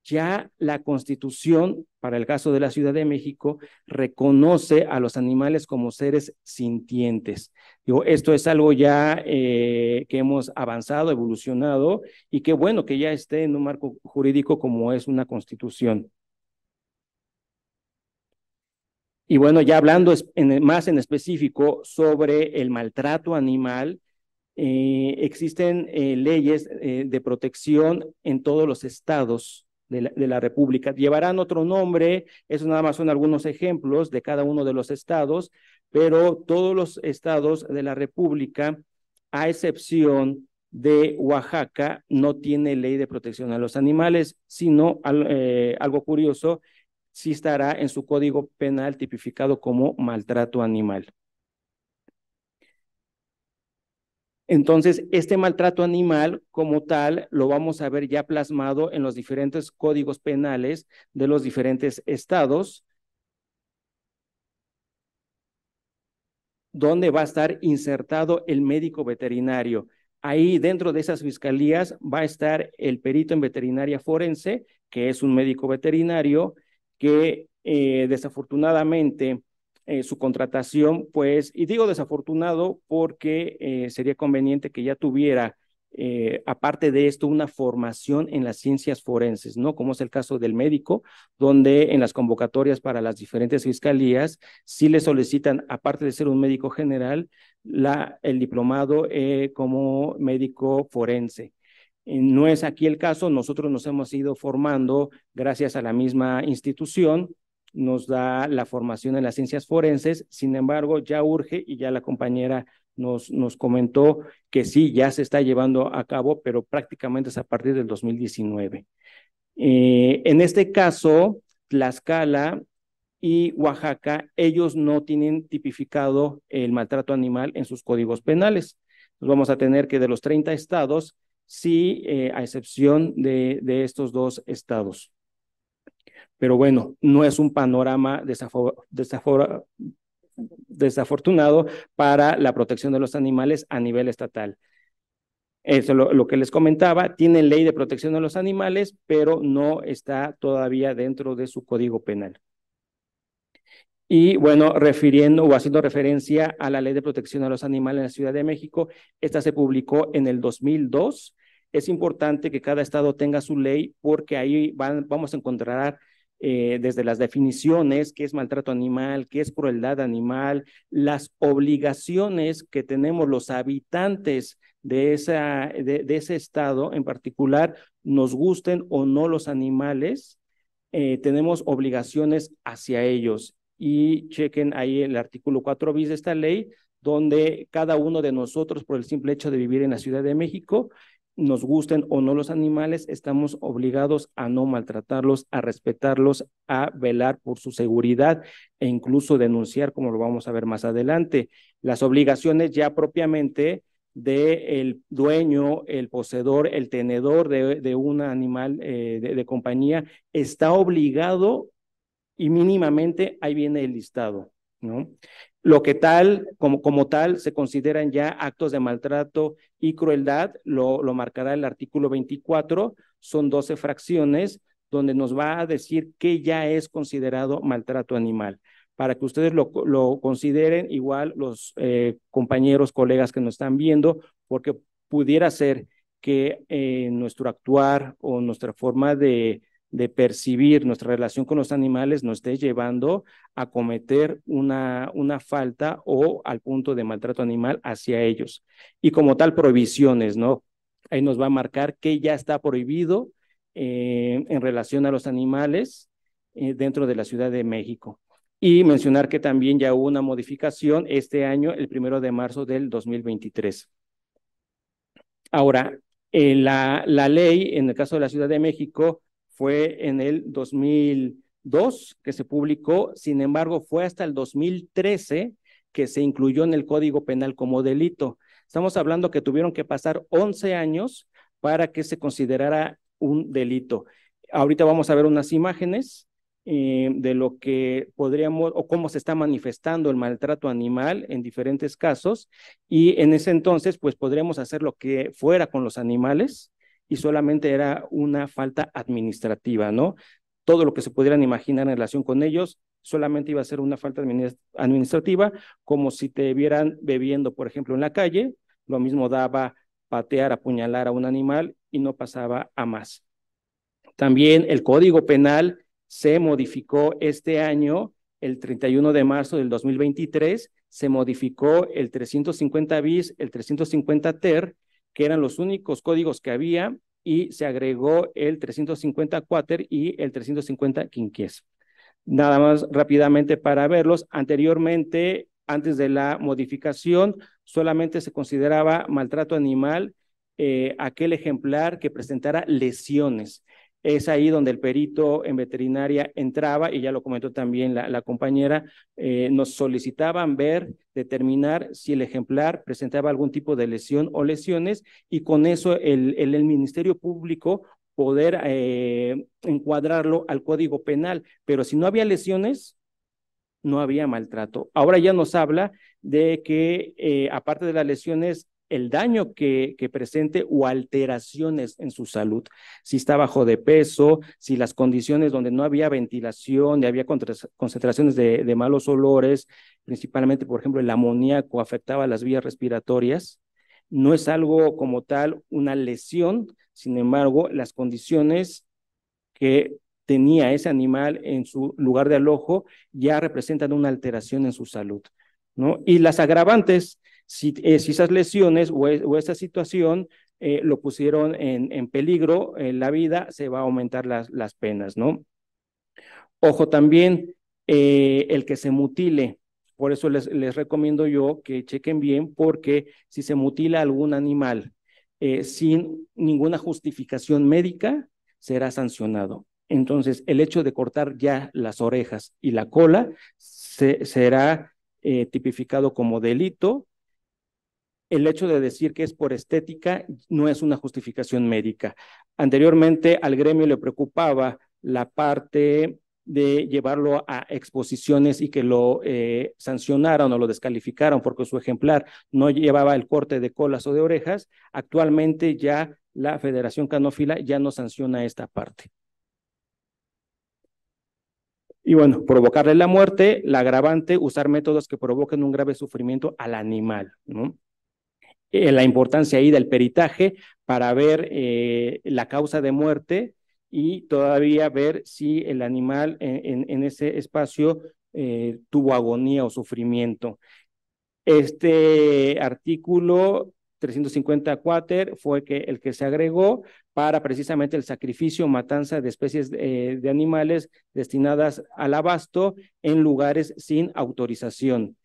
Ya la Constitución, para el caso de la Ciudad de México, reconoce a los animales como seres sintientes. Digo, esto es algo ya que hemos avanzado, evolucionado, y qué bueno que ya esté en un marco jurídico como es una Constitución. Y bueno, ya hablando más en específico sobre el maltrato animal, existen leyes de protección en todos los estados de la República. Llevarán otro nombre, eso nada más son algunos ejemplos de cada uno de los estados, pero todos los estados de la República, a excepción de Oaxaca, no tiene ley de protección a los animales, sino algo curioso, sí estará en su código penal tipificado como maltrato animal. Entonces, este maltrato animal como tal lo vamos a ver ya plasmado en los diferentes códigos penales de los diferentes estados, donde va a estar insertado el médico veterinario. Ahí dentro de esas fiscalías va a estar el perito en veterinaria forense, que es un médico veterinario que desafortunadamente su contratación, pues, y digo desafortunado porque sería conveniente que ya tuviera, aparte de esto, una formación en las ciencias forenses, ¿no? Como es el caso del médico, donde en las convocatorias para las diferentes fiscalías sí le solicitan, aparte de ser un médico general, el diplomado como médico forense. No es aquí el caso, nosotros nos hemos ido formando gracias a la misma institución, nos da la formación en las ciencias forenses, sin embargo, ya urge y ya la compañera nos comentó que sí, ya se está llevando a cabo, pero prácticamente es a partir del 2019. En este caso, Tlaxcala y Oaxaca, ellos no tienen tipificado el maltrato animal en sus códigos penales. Entonces vamos a tener que de los 30 estados, sí, a excepción de estos dos estados. Pero bueno, no es un panorama desafortunado para la protección de los animales a nivel estatal. Eso lo que les comentaba, tienen ley de protección de los animales, pero no está todavía dentro de su código penal. Y bueno, refiriendo o haciendo referencia a la Ley de Protección a los Animales en la Ciudad de México, esta se publicó en el 2002. Es importante que cada estado tenga su ley porque ahí vamos a encontrar desde las definiciones, qué es maltrato animal, qué es crueldad animal, las obligaciones que tenemos los habitantes de ese estado en particular, nos gusten o no los animales, tenemos obligaciones hacia ellos. Y chequen ahí el artículo 4 bis de esta ley, donde cada uno de nosotros, por el simple hecho de vivir en la Ciudad de México, nos gusten o no los animales, estamos obligados a no maltratarlos, a respetarlos, a velar por su seguridad e incluso denunciar, como lo vamos a ver más adelante. Las obligaciones ya propiamente del dueño, el poseedor, el tenedor de un animal de compañía, está obligado y mínimamente ahí viene el listado, ¿no? Lo que tal, como tal, se consideran ya actos de maltrato y crueldad, lo marcará el artículo 24, son 12 fracciones, donde nos va a decir qué ya es considerado maltrato animal. Para que ustedes lo consideren, igual los compañeros, colegas que nos están viendo, porque pudiera ser que nuestro actuar o nuestra forma de percibir nuestra relación con los animales nos esté llevando a cometer una falta o al punto de maltrato animal hacia ellos. Y como tal, prohibiciones, ¿no? Ahí nos va a marcar que ya está prohibido en relación a los animales dentro de la Ciudad de México. Y mencionar que también ya hubo una modificación este año, el 1 de marzo del 2023. Ahora, la ley, en el caso de la Ciudad de México, fue en el 2002 que se publicó, sin embargo, fue hasta el 2013 que se incluyó en el Código Penal como delito. Estamos hablando que tuvieron que pasar 11 años para que se considerara un delito. Ahorita vamos a ver unas imágenes de lo que podríamos o cómo se está manifestando el maltrato animal en diferentes casos, y en ese entonces pues podríamos hacer lo que fuera con los animales y solamente era una falta administrativa, ¿no? Todo lo que se pudieran imaginar en relación con ellos solamente iba a ser una falta administrativa, como si te vieran bebiendo, por ejemplo, en la calle, lo mismo daba patear, apuñalar a un animal y no pasaba a más. También el Código Penal se modificó este año, el 31 de marzo del 2023, se modificó el 350 bis, el 350 ter, que eran los únicos códigos que había, y se agregó el 350 quater y el 350 quinquies. Nada más rápidamente para verlos, anteriormente, antes de la modificación, solamente se consideraba maltrato animal aquel ejemplar que presentara lesiones. Es ahí donde el perito en veterinaria entraba, y ya lo comentó también la compañera, nos solicitaban ver, determinar si el ejemplar presentaba algún tipo de lesión o lesiones, y con eso el Ministerio Público poder encuadrarlo al Código Penal. Pero si no había lesiones, no había maltrato. Ahora ya nos habla de que aparte de las lesiones, el daño que presente o alteraciones en su salud, si está bajo de peso, si las condiciones donde no había ventilación, y había concentraciones de malos olores, principalmente, por ejemplo, el amoníaco afectaba las vías respiratorias, no es algo como tal una lesión, sin embargo, las condiciones que tenía ese animal en su lugar de alojo ya representan una alteración en su salud, ¿no? Y las agravantes, si esas lesiones o esa situación lo pusieron en peligro en la vida, se va a aumentar las penas, ¿no? Ojo también, el que se mutile, por eso les recomiendo yo que chequen bien, porque si se mutila algún animal sin ninguna justificación médica, será sancionado. Entonces, el hecho de cortar ya las orejas y la cola será tipificado como delito. El hecho de decir que es por estética no es una justificación médica. Anteriormente al gremio le preocupaba la parte de llevarlo a exposiciones y que lo sancionaran o lo descalificaran porque su ejemplar no llevaba el corte de colas o de orejas. Actualmente ya la Federación Canófila ya no sanciona esta parte. Y bueno, provocarle la muerte, la agravante, usar métodos que provoquen un grave sufrimiento al animal, ¿no? La importancia ahí del peritaje para ver la causa de muerte y todavía ver si el animal en ese espacio tuvo agonía o sufrimiento. Este artículo 350 quater fue el que se agregó para precisamente el sacrificio o matanza de especies de animales destinadas al abasto en lugares sin autorización.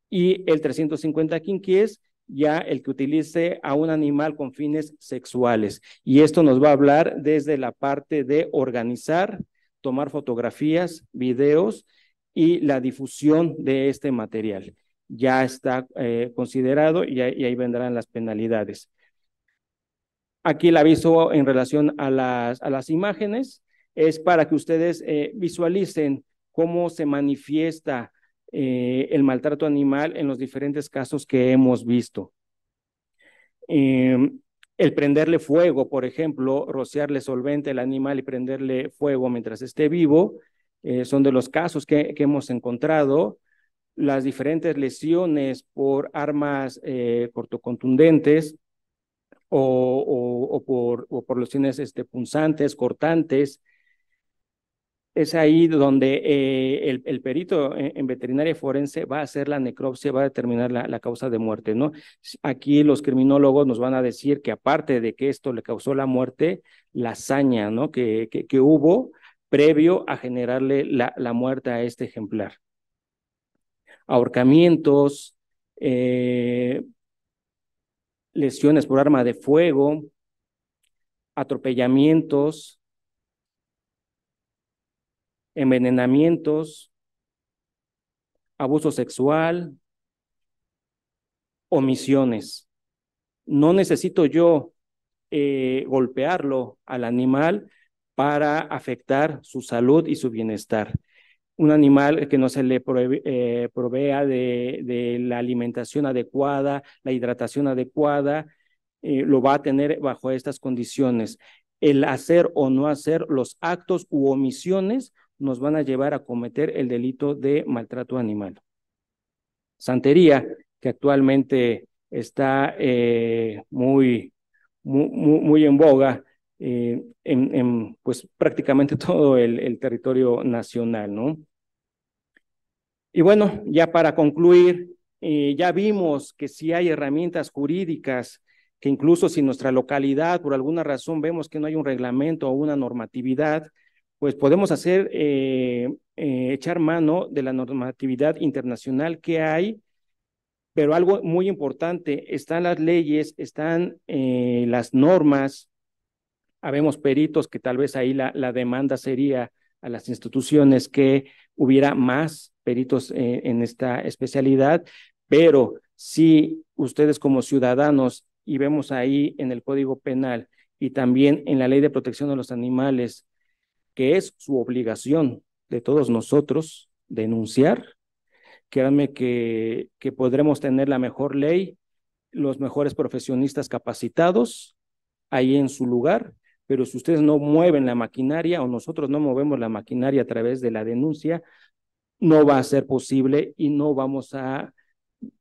Y el 350 quinquies ya el que utilice a un animal con fines sexuales. Y esto nos va a hablar desde la parte de organizar, tomar fotografías, videos y la difusión de este material. Ya está considerado y ahí vendrán las penalidades. Aquí el aviso en relación a las imágenes es para que ustedes visualicen cómo se manifiesta el maltrato animal en los diferentes casos que hemos visto. El prenderle fuego, por ejemplo, rociarle solvente al animal y prenderle fuego mientras esté vivo, son de los casos que hemos encontrado. Las diferentes lesiones por armas cortocontundentes o por lesiones punzantes, cortantes. Es ahí donde el perito en veterinaria forense va a hacer la necropsia, va a determinar la causa de muerte, ¿no? Aquí los criminólogos nos van a decir que aparte de que esto le causó la muerte, la hazaña, ¿no? que hubo previo a generarle la muerte a este ejemplar. Ahorcamientos, lesiones por arma de fuego, atropellamientos, envenenamientos, abuso sexual, omisiones. No necesito yo golpearlo al animal para afectar su salud y su bienestar. Un animal que no se le provea de la alimentación adecuada, la hidratación adecuada, lo va a tener bajo estas condiciones. El hacer o no hacer los actos u omisiones nos van a llevar a cometer el delito de maltrato animal. Santería, que actualmente está muy en boga pues prácticamente todo el territorio nacional, ¿no? Y bueno, ya para concluir, ya vimos que sí hay herramientas jurídicas que incluso si nuestra localidad por alguna razón vemos que no hay un reglamento o una normatividad, pues podemos echar mano de la normatividad internacional que hay, pero algo muy importante, están las leyes, están las normas, habemos peritos que tal vez ahí la demanda sería a las instituciones que hubiera más peritos en esta especialidad, pero si ustedes como ciudadanos, y vemos ahí en el Código Penal y también en la Ley de Protección de los Animales, que es su obligación de todos nosotros denunciar, créanme que podremos tener la mejor ley, los mejores profesionistas capacitados ahí en su lugar, pero si ustedes no mueven la maquinaria o nosotros no movemos la maquinaria a través de la denuncia, no va a ser posible y no vamos a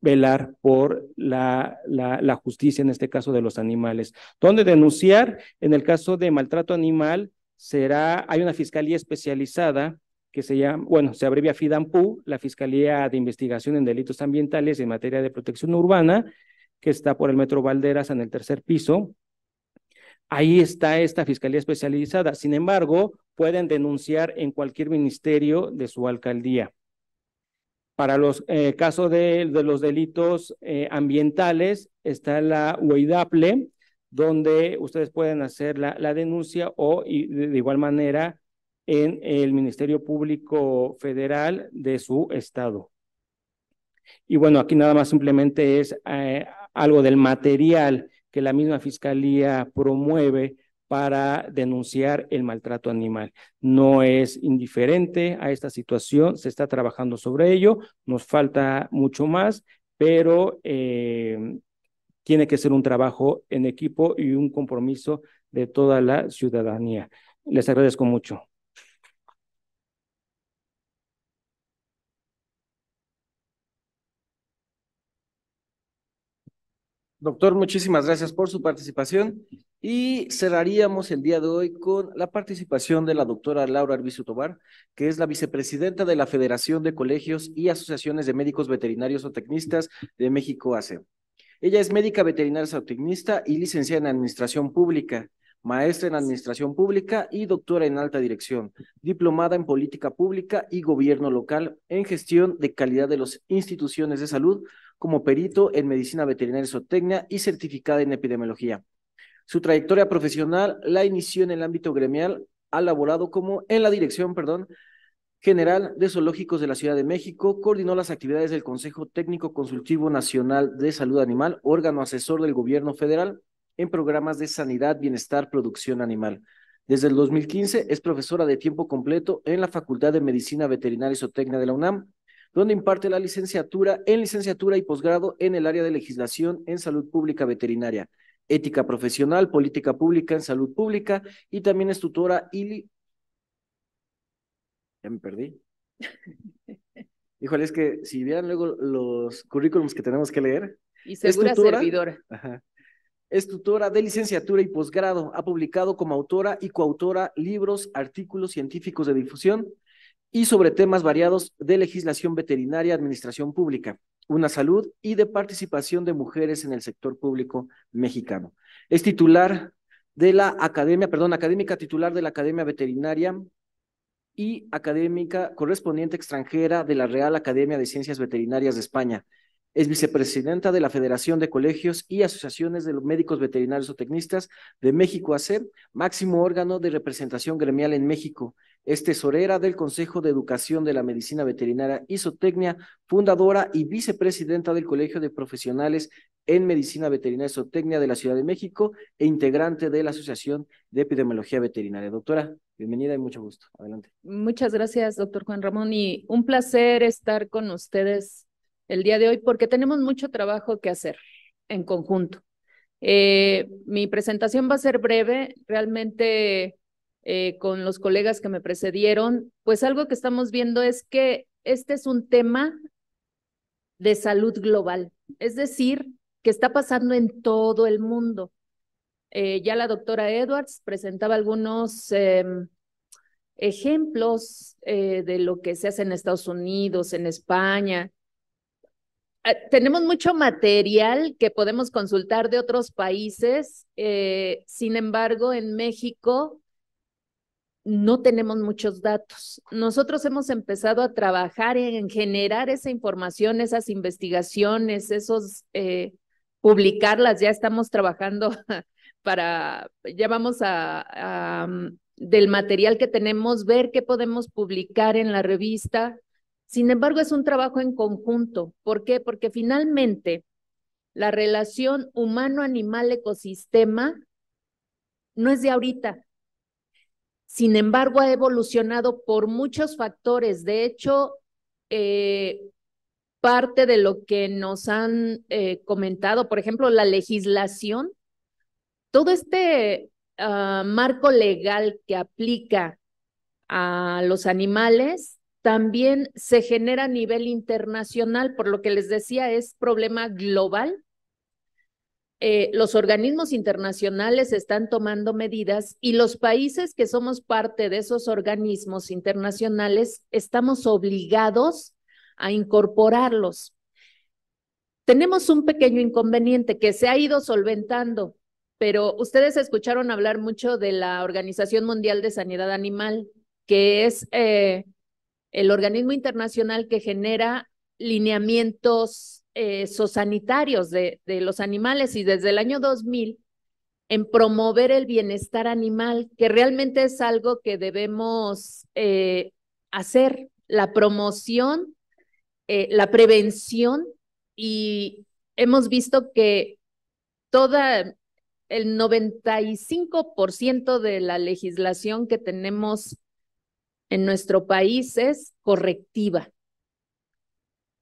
velar por la justicia, en este caso de los animales. ¿Dónde denunciar? En el caso de maltrato animal, hay una fiscalía especializada que se llama, bueno, se abrevia FIDAMPU, la Fiscalía de Investigación en Delitos Ambientales en materia de protección urbana, que está por el Metro Valderas en el tercer piso. Ahí está esta fiscalía especializada. Sin embargo, pueden denunciar en cualquier ministerio de su alcaldía. Para los casos de los delitos ambientales, está la UEIDAPLE, donde ustedes pueden hacer la denuncia o de igual manera en el Ministerio Público Federal de su estado. Y bueno, aquí nada más simplemente es algo del material que la misma Fiscalía promueve para denunciar el maltrato animal. No es indiferente a esta situación, se está trabajando sobre ello, nos falta mucho más, pero tiene que ser un trabajo en equipo y un compromiso de toda la ciudadanía. Les agradezco mucho. Doctor, muchísimas gracias por su participación y cerraríamos el día de hoy con la participación de la doctora Laura Arbizu Tobar, que es la vicepresidenta de la Federación de Colegios y Asociaciones de Médicos Veterinarios Zootecnistas de México, AC. Ella es médica veterinaria zootecnista y licenciada en Administración Pública, maestra en Administración Pública y doctora en Alta Dirección, diplomada en Política Pública y Gobierno Local en Gestión de Calidad de las Instituciones de Salud como perito en medicina veterinaria y zootecnia y certificada en epidemiología. Su trayectoria profesional la inició en el ámbito gremial, ha laborado en la dirección, general de Zoológicos de la Ciudad de México, coordinó las actividades del Consejo Técnico Consultivo Nacional de Salud Animal, órgano asesor del Gobierno Federal en programas de sanidad, bienestar, producción animal. Desde el 2015 es profesora de tiempo completo en la Facultad de Medicina Veterinaria y Zootecnia de la UNAM, donde imparte la licenciatura y posgrado en el área de legislación en salud pública veterinaria, ética profesional, política pública en salud pública, y también es tutora y... Ya me perdí. Híjole, es que si vieran luego los currículums que tenemos que leer. Y segura servidora. Ajá. Es tutora de licenciatura y posgrado. Ha publicado como autora y coautora libros, artículos científicos de difusión y sobre temas variados de legislación veterinaria, administración pública, una salud y de participación de mujeres en el sector público mexicano. Es titular de la académica titular de la Academia Veterinaria y académica correspondiente extranjera de la Real Academia de Ciencias Veterinarias de España. Es vicepresidenta de la Federación de Colegios y Asociaciones de los Médicos Veterinarios o Tecnistas de México ACER, máximo órgano de representación gremial en México. Es tesorera del Consejo de Educación de la Medicina Veterinaria y Zootecnia, fundadora y vicepresidenta del Colegio de Profesionales en Medicina Veterinaria y Zootecnia de la Ciudad de México e integrante de la Asociación de Epidemiología Veterinaria. Doctora, bienvenida y mucho gusto. Adelante. Muchas gracias, doctor Juan Ramón, y un placer estar con ustedes el día de hoy porque tenemos mucho trabajo que hacer en conjunto. Mi presentación va a ser breve, realmente con los colegas que me precedieron, pues algo que estamos viendo es que este es un tema de salud global, es decir, que está pasando en todo el mundo. Ya la doctora Edwards presentaba algunos ejemplos de lo que se hace en Estados Unidos, en España. Tenemos mucho material que podemos consultar de otros países, sin embargo, en México no tenemos muchos datos. Nosotros hemos empezado a trabajar en generar esa información, esas investigaciones, publicarlas, ya estamos trabajando ya vamos del material que tenemos, ver qué podemos publicar en la revista. Sin embargo, es un trabajo en conjunto. ¿Por qué? Porque finalmente la relación humano-animal-ecosistema no es de ahorita. Sin embargo, ha evolucionado por muchos factores. De hecho, parte de lo que nos han comentado, por ejemplo, la legislación, todo este marco legal que aplica a los animales también se genera a nivel internacional, por lo que les decía, es problema global. Los organismos internacionales están tomando medidas y los países que somos parte de esos organismos internacionales estamos obligados a incorporarlos. Tenemos un pequeño inconveniente que se ha ido solventando, pero ustedes escucharon hablar mucho de la Organización Mundial de Sanidad Animal, que es el organismo internacional que genera lineamientos zoosanitarios de los animales, y desde el año 2000 en promover el bienestar animal, que realmente es algo que debemos hacer, la promoción, la prevención, y hemos visto que el 95% de la legislación que tenemos en nuestro país es correctiva.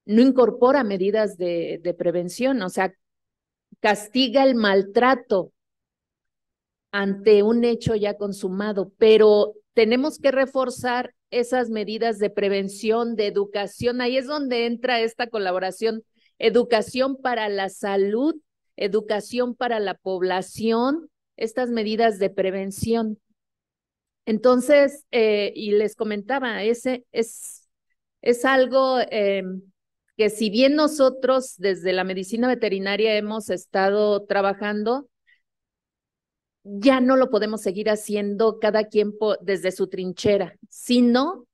No incorpora medidas de prevención, o sea, castiga el maltrato ante un hecho ya consumado, pero tenemos que reforzar esas medidas de prevención, de educación. Ahí es donde entra esta colaboración, educación para la salud, educación para la población, estas medidas de prevención. Entonces, y les comentaba, es algo que si bien nosotros desde la medicina veterinaria hemos estado trabajando, ya no lo podemos seguir haciendo cada quien desde su trinchera, sino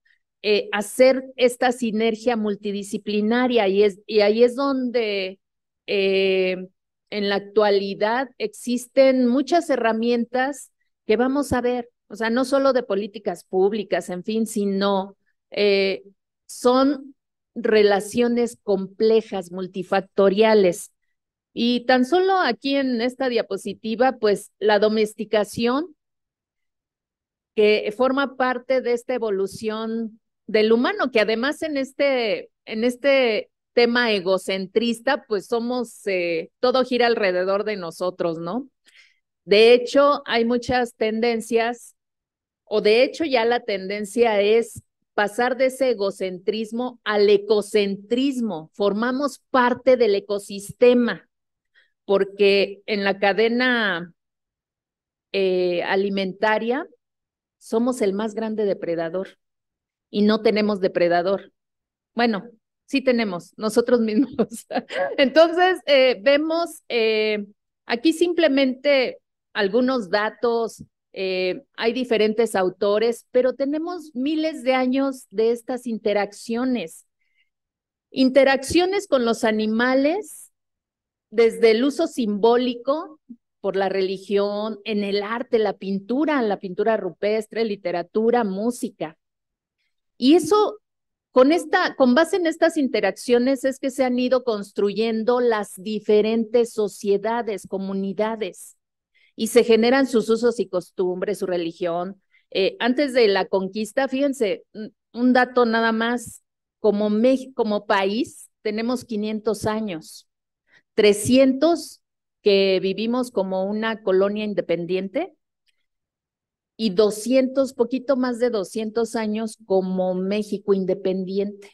hacer esta sinergia multidisciplinaria y ahí es donde en la actualidad existen muchas herramientas que vamos a ver, o sea, no solo de políticas públicas, en fin, sino son relaciones complejas, multifactoriales. Y tan solo aquí en esta diapositiva, pues la domesticación, que forma parte de esta evolución del humano, que además en este tema egocentrista, pues somos, todo gira alrededor de nosotros, ¿no? De hecho, hay muchas tendencias, o de hecho ya la tendencia es pasar de ese egocentrismo al ecocentrismo. Formamos parte del ecosistema, porque en la cadena alimentaria somos el más grande depredador y no tenemos depredador. Bueno, sí tenemos, nosotros mismos. Entonces, vemos aquí simplemente algunos datos, hay diferentes autores, pero tenemos miles de años de estas interacciones. Interacciones con los animales, desde el uso simbólico, por la religión, en el arte, la pintura rupestre, literatura, música. Y eso, con base en estas interacciones, es que se han ido construyendo las diferentes sociedades, comunidades, y se generan sus usos y costumbres, su religión. Antes de la conquista, fíjense, un dato nada más, como país, tenemos 500 años, 300 que vivimos como una colonia independiente y 200, poquito más de 200 años como México independiente.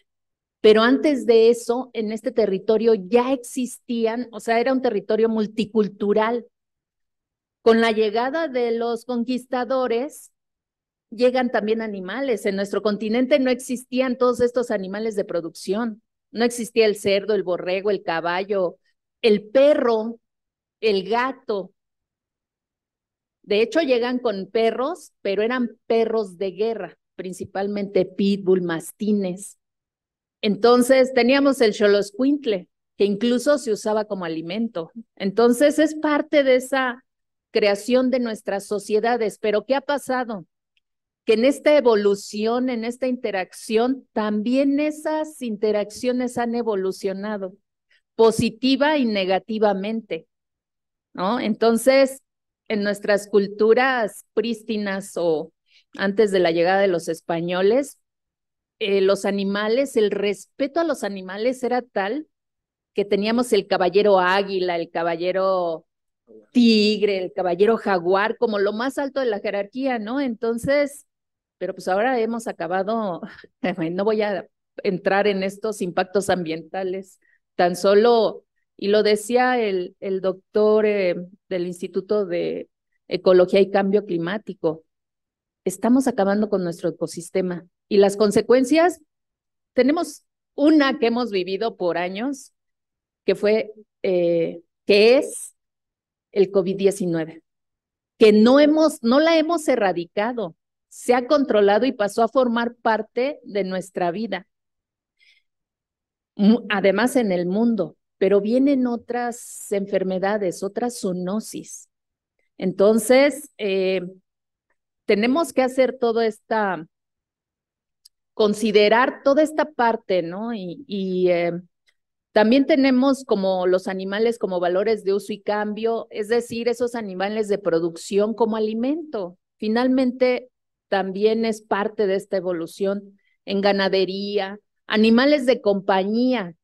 Pero antes de eso, en este territorio ya existían, o sea, era un territorio multicultural. Con la llegada de los conquistadores, llegan también animales. En nuestro continente no existían todos estos animales de producción. No existía el cerdo, el borrego, el caballo, el perro, el gato. De hecho, llegan con perros, pero eran perros de guerra, principalmente pitbull, mastines. Entonces, teníamos el xoloscuintle, que incluso se usaba como alimento. Entonces, es parte de esa creación de nuestras sociedades. Pero ¿qué ha pasado? Que en esta evolución, en esta interacción, también esas interacciones han evolucionado positiva y negativamente, ¿no? Entonces, en nuestras culturas prístinas o antes de la llegada de los españoles, los animales, el respeto a los animales era tal que teníamos el caballero águila, el caballero tigre, el caballero jaguar, como lo más alto de la jerarquía, ¿no? Entonces, pero pues ahora hemos acabado, no voy a entrar en estos impactos ambientales, tan solo, y lo decía el doctor del Instituto de Ecología y Cambio Climático, estamos acabando con nuestro ecosistema y las consecuencias, tenemos una que hemos vivido por años, que fue, que es el COVID-19, que no la hemos erradicado, se ha controlado y pasó a formar parte de nuestra vida. Además en el mundo, pero vienen otras enfermedades, otras zoonosis. Entonces, tenemos que hacer considerar toda esta parte, ¿no? Y también tenemos como los animales como valores de uso y cambio, es decir, esos animales de producción como alimento. Finalmente, también es parte de esta evolución en ganadería, animales de compañía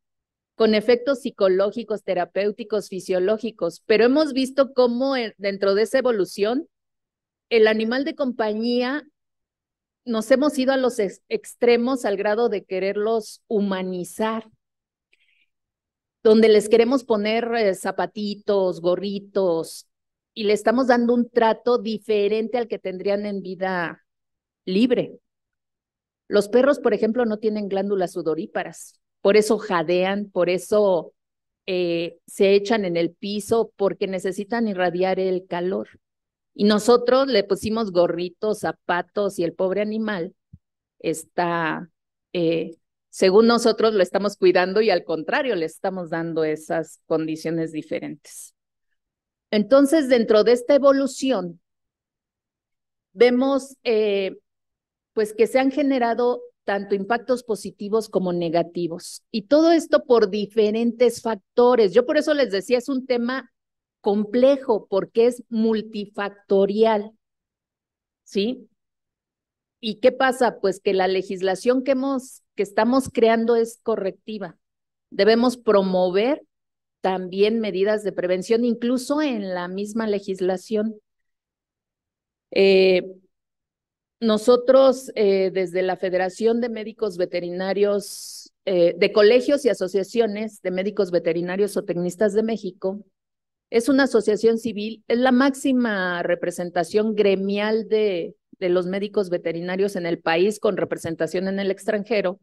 con efectos psicológicos, terapéuticos, fisiológicos, pero hemos visto cómo dentro de esa evolución, el animal de compañía nos hemos ido a los extremos al grado de quererlos humanizar, donde les queremos poner zapatitos, gorritos, y le estamos dando un trato diferente al que tendrían en vida libre. Los perros, por ejemplo, no tienen glándulas sudoríparas, por eso jadean, por eso se echan en el piso, porque necesitan irradiar el calor. Y nosotros le pusimos gorritos, zapatos y el pobre animal está, según nosotros lo estamos cuidando y al contrario, le estamos dando esas condiciones diferentes. Entonces, dentro de esta evolución, vemos pues que se han generado tanto impactos positivos como negativos. Y todo esto por diferentes factores. Yo por eso les decía, es un tema complejo porque es multifactorial, ¿sí? ¿Y qué pasa? Pues que la legislación que estamos creando es correctiva. Debemos promover también medidas de prevención, incluso en la misma legislación. Nosotros, desde la Federación de Médicos Veterinarios, de colegios y asociaciones de médicos veterinarios o tecnistas de México, es una asociación civil, es la máxima representación gremial de los médicos veterinarios en el país con representación en el extranjero.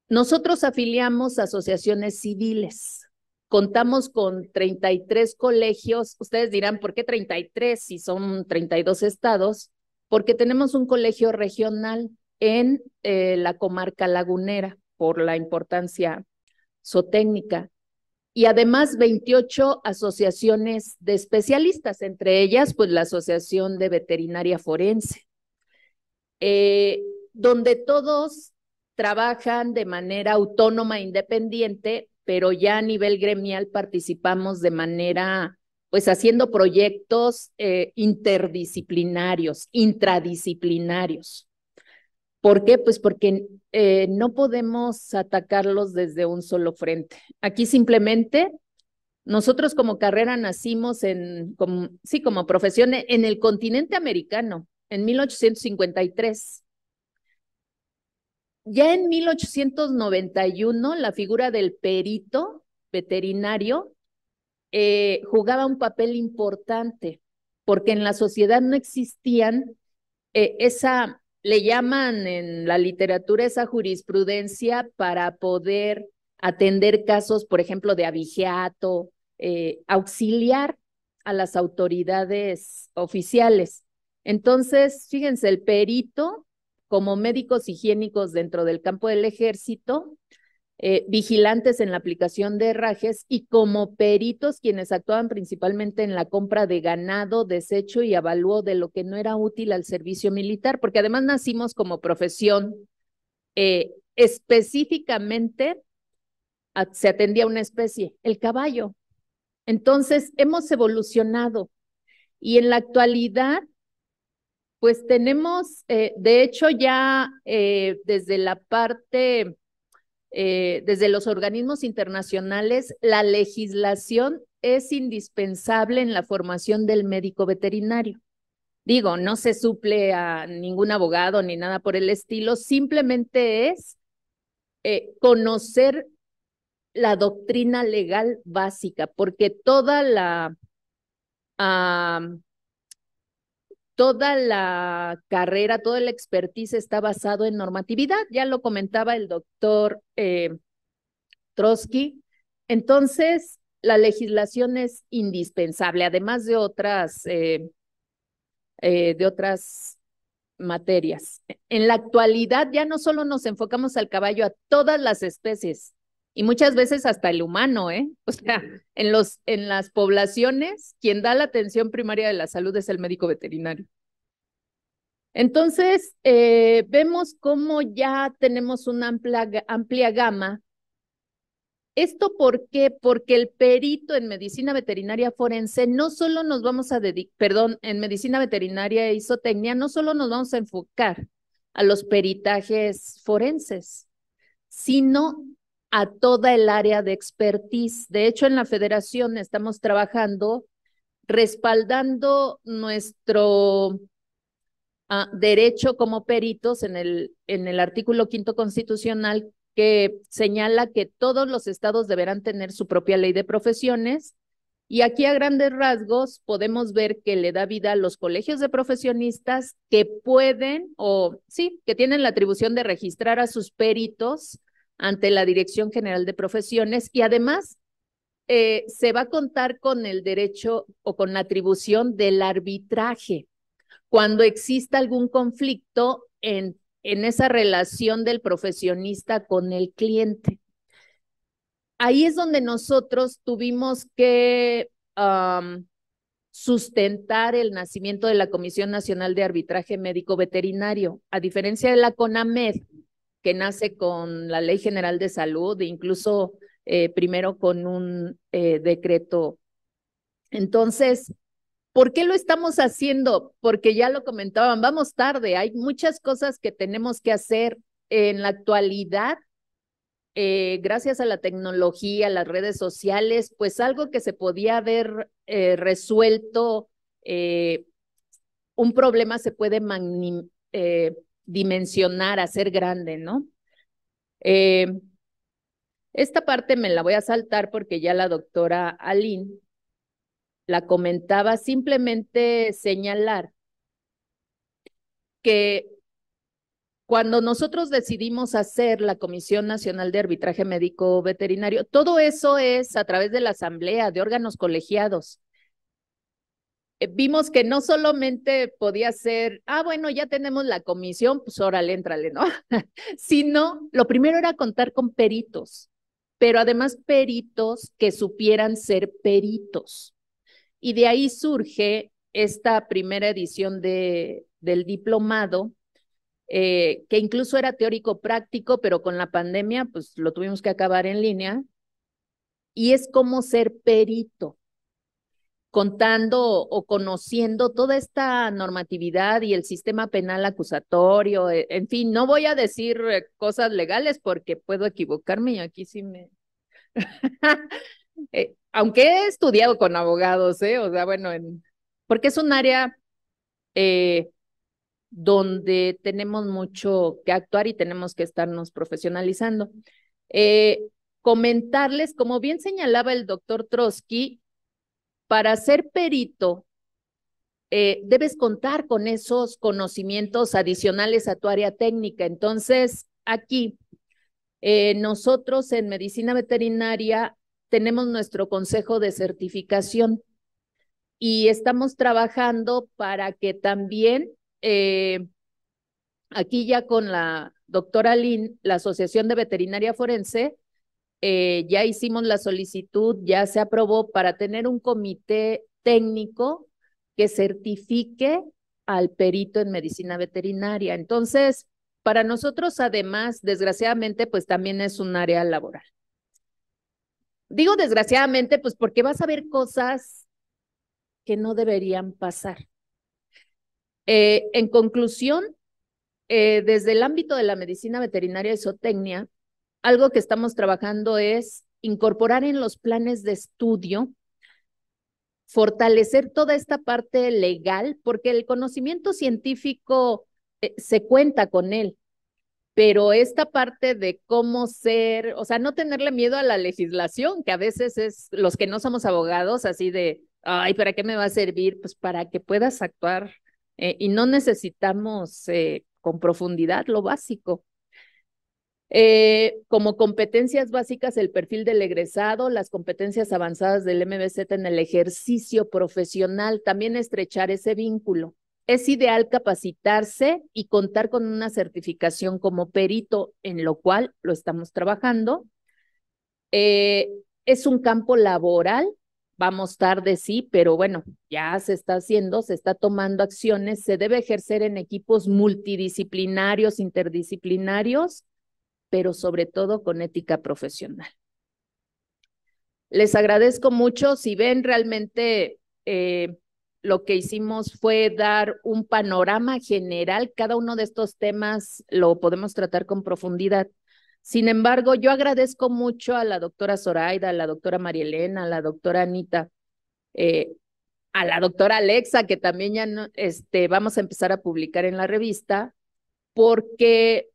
Nosotros afiliamos asociaciones civiles. Contamos con 33 colegios. Ustedes dirán, ¿por qué 33 si son 32 estados? Porque tenemos un colegio regional en la comarca lagunera por la importancia zootécnica y además 28 asociaciones de especialistas, entre ellas pues la Asociación de Veterinaria Forense, donde todos trabajan de manera autónoma e independiente, pero ya a nivel gremial participamos de manera pues haciendo proyectos interdisciplinarios, intradisciplinarios. ¿Por qué? Pues porque no podemos atacarlos desde un solo frente. Aquí simplemente nosotros como carrera nacimos como profesión en el continente americano, en 1853. Ya en 1891 la figura del perito veterinario jugaba un papel importante, porque en la sociedad no existían le llaman en la literatura esa jurisprudencia para poder atender casos, por ejemplo, de abigeato, auxiliar a las autoridades oficiales. Entonces, fíjense, el perito, como médicos higiénicos dentro del campo del ejército, vigilantes en la aplicación de herrajes y como peritos quienes actuaban principalmente en la compra de ganado, desecho y avalúo de lo que no era útil al servicio militar, porque además nacimos como profesión específicamente se atendía a una especie, el caballo. Entonces hemos evolucionado y en la actualidad pues tenemos, de hecho ya desde la parte desde los organismos internacionales, la legislación es indispensable en la formación del médico veterinario. Digo, no se suple a ningún abogado ni nada por el estilo, simplemente es conocer la doctrina legal básica, porque toda la carrera, toda la expertise está basado en normatividad, ya lo comentaba el doctor Trotsky. Entonces, la legislación es indispensable, además de otras materias. En la actualidad ya no solo nos enfocamos al caballo, a todas las especies y muchas veces hasta el humano, O sea, en las poblaciones, quien da la atención primaria de la salud es el médico veterinario. Entonces, vemos cómo ya tenemos una amplia gama. ¿Esto por qué? Porque el perito en medicina veterinaria forense no solo nos vamos a en medicina veterinaria y zootecnia, no solo nos vamos a enfocar a los peritajes forenses, sino a toda el área de expertise. De hecho, en la federación estamos trabajando respaldando nuestro derecho como peritos en el artículo 5º constitucional que señala que todos los estados deberán tener su propia ley de profesiones y aquí a grandes rasgos podemos ver que le da vida a los colegios de profesionistas que pueden que tienen la atribución de registrar a sus peritos ante la Dirección General de Profesiones y además se va a contar con el derecho o con la atribución del arbitraje cuando exista algún conflicto en esa relación del profesionista con el cliente. Ahí es donde nosotros tuvimos que sustentar el nacimiento de la Comisión Nacional de Arbitraje Médico Veterinario, a diferencia de la CONAMED, que nace con la Ley General de Salud, e incluso primero con un decreto. Entonces, ¿por qué lo estamos haciendo? Porque ya lo comentaban, vamos tarde, hay muchas cosas que tenemos que hacer en la actualidad. Gracias a la tecnología, las redes sociales, pues algo que se podía haber resuelto, un problema se puede dimensionar, hacer grande, ¿no? Esta parte me la voy a saltar porque ya la doctora Aline la comentaba, simplemente señalar que cuando nosotros decidimos hacer la Comisión Nacional de Arbitraje Médico Veterinario, todo eso es a través de la asamblea, de órganos colegiados. Vimos que no solamente podía ser, bueno, ya tenemos la comisión, pues órale, éntrale, ¿no? Sino, lo primero era contar con peritos, pero además peritos que supieran ser peritos. Y de ahí surge esta primera edición del diplomado, que incluso era teórico práctico, pero con la pandemia pues lo tuvimos que acabar en línea, y es cómo ser perito, contando o conociendo toda esta normatividad y el sistema penal acusatorio, en fin, no voy a decir cosas legales porque puedo equivocarme y aquí sí me... aunque he estudiado con abogados, o sea, bueno, porque es un área donde tenemos mucho que actuar y tenemos que estarnos profesionalizando. Comentarles, como bien señalaba el doctor Trotsky, para ser perito debes contar con esos conocimientos adicionales a tu área técnica. Entonces, aquí, nosotros en medicina veterinaria tenemos nuestro consejo de certificación y estamos trabajando para que también aquí ya con la doctora Lynn, la Asociación de Veterinaria Forense, ya hicimos la solicitud, ya se aprobó para tener un comité técnico que certifique al perito en medicina veterinaria. Entonces, para nosotros, además, desgraciadamente, pues también es un área laboral. Digo desgraciadamente, pues porque vas a ver cosas que no deberían pasar. En conclusión, desde el ámbito de la medicina veterinaria y zootecnia, algo que estamos trabajando es incorporar en los planes de estudio, fortalecer toda esta parte legal, porque el conocimiento científico se cuenta con él, pero esta parte de cómo ser, o sea, no tenerle miedo a la legislación, que a veces es los que no somos abogados, así de, ay, ¿para qué me va a servir? Pues para que puedas actuar y no necesitamos con profundidad lo básico. Como competencias básicas, el perfil del egresado, las competencias avanzadas del MBZ en el ejercicio profesional, también estrechar ese vínculo. Es ideal capacitarse y contar con una certificación como perito, en lo cual lo estamos trabajando. Es un campo laboral, vamos tarde, sí, pero bueno, ya se está haciendo, se está tomando acciones, se debe ejercer en equipos multidisciplinarios, interdisciplinarios, pero sobre todo con ética profesional. Les agradezco mucho. Si ven, realmente lo que hicimos fue dar un panorama general. Cada uno de estos temas lo podemos tratar con profundidad. Sin embargo, yo agradezco mucho a la doctora Zoraida, a la doctora María Elena, a la doctora Anita, a la doctora Alexa, que también ya no, vamos a empezar a publicar en la revista, porque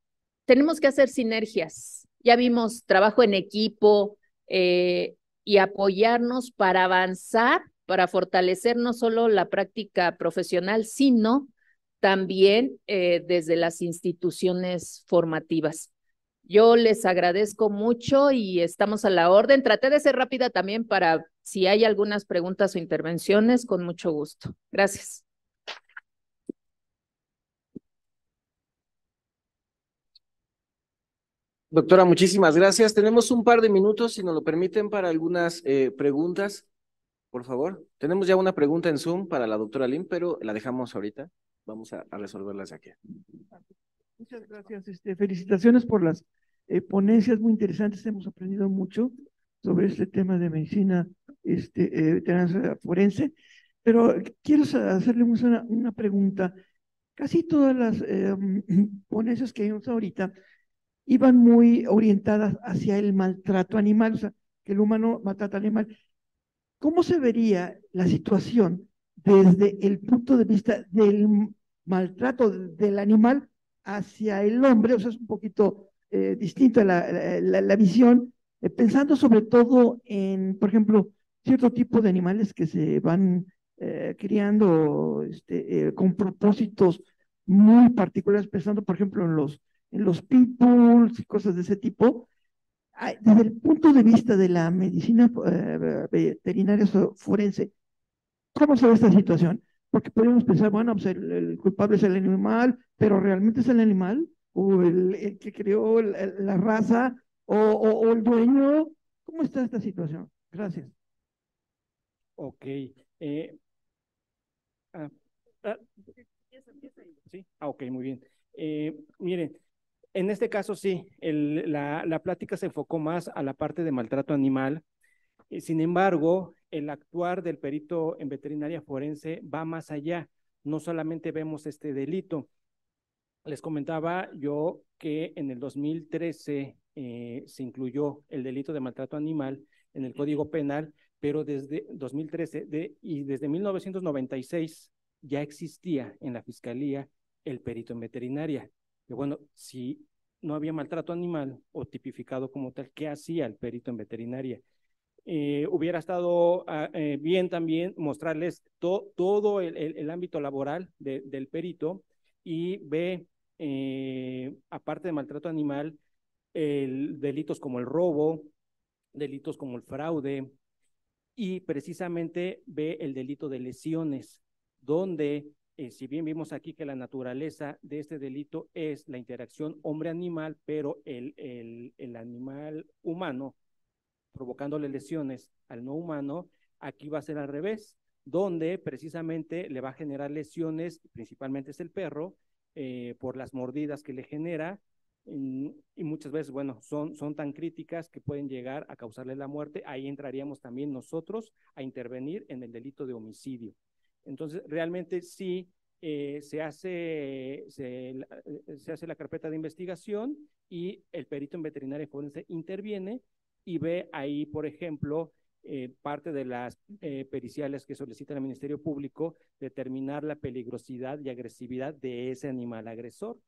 tenemos que hacer sinergias. Ya vimos trabajo en equipo y apoyarnos para avanzar, para fortalecer no solo la práctica profesional, sino también desde las instituciones formativas. Yo les agradezco mucho y estamos a la orden. Traté de ser rápida también para si hay algunas preguntas o intervenciones, con mucho gusto. Gracias. Doctora, muchísimas gracias. Tenemos un par de minutos, si nos lo permiten, para algunas preguntas, por favor. Tenemos ya una pregunta en Zoom para la doctora Lim, pero la dejamos ahorita. Vamos a resolverlas aquí. Muchas gracias. Felicitaciones por las ponencias muy interesantes. Hemos aprendido mucho sobre este tema de medicina veterinaria forense, pero quiero hacerle una pregunta. Casi todas las ponencias que vimos ahorita iban muy orientadas hacia el maltrato animal, o sea, que el humano maltrata al animal. ¿Cómo se vería la situación desde el punto de vista del maltrato del animal hacia el hombre? O sea, es un poquito distinta la visión, pensando sobre todo en, por ejemplo, cierto tipo de animales que se van criando con propósitos muy particulares, pensando, por ejemplo, en los pitbulls y cosas de ese tipo. Desde el punto de vista de la medicina veterinaria forense, ¿cómo se ve esta situación? Porque podemos pensar, bueno, pues el culpable es el animal, pero ¿realmente es el animal? ¿O el que creó la raza? ¿O el dueño? ¿Cómo está esta situación? Gracias. Ok. Ah, ah, sí, ok, muy bien. Miren, en este caso sí, la plática se enfocó más a la parte de maltrato animal. Sin embargo, el actuar del perito en veterinaria forense va más allá. No solamente vemos este delito. Les comentaba yo que en el 2013 se incluyó el delito de maltrato animal en el Código Penal, pero desde 2013 y desde 1996 ya existía en la Fiscalía el perito en veterinaria. Y bueno, si no había maltrato animal o tipificado como tal, ¿qué hacía el perito en veterinaria? Hubiera estado bien también mostrarles todo el ámbito laboral del perito y ve, aparte de maltrato animal, delitos como el robo, delitos como el fraude y precisamente ve el delito de lesiones, donde si bien vimos aquí que la naturaleza de este delito es la interacción hombre-animal, pero el animal humano provocándole lesiones al no humano, aquí va a ser al revés, donde precisamente le va a generar lesiones, principalmente es el perro, por las mordidas que le genera, y muchas veces, bueno, son tan críticas que pueden llegar a causarle la muerte. Ahí entraríamos también nosotros a intervenir en el delito de homicidio. Entonces, realmente sí se hace la carpeta de investigación y el perito en veterinaria forense interviene y ve ahí, por ejemplo, parte de las periciales que solicita el Ministerio Público, determinar la peligrosidad y agresividad de ese animal agresor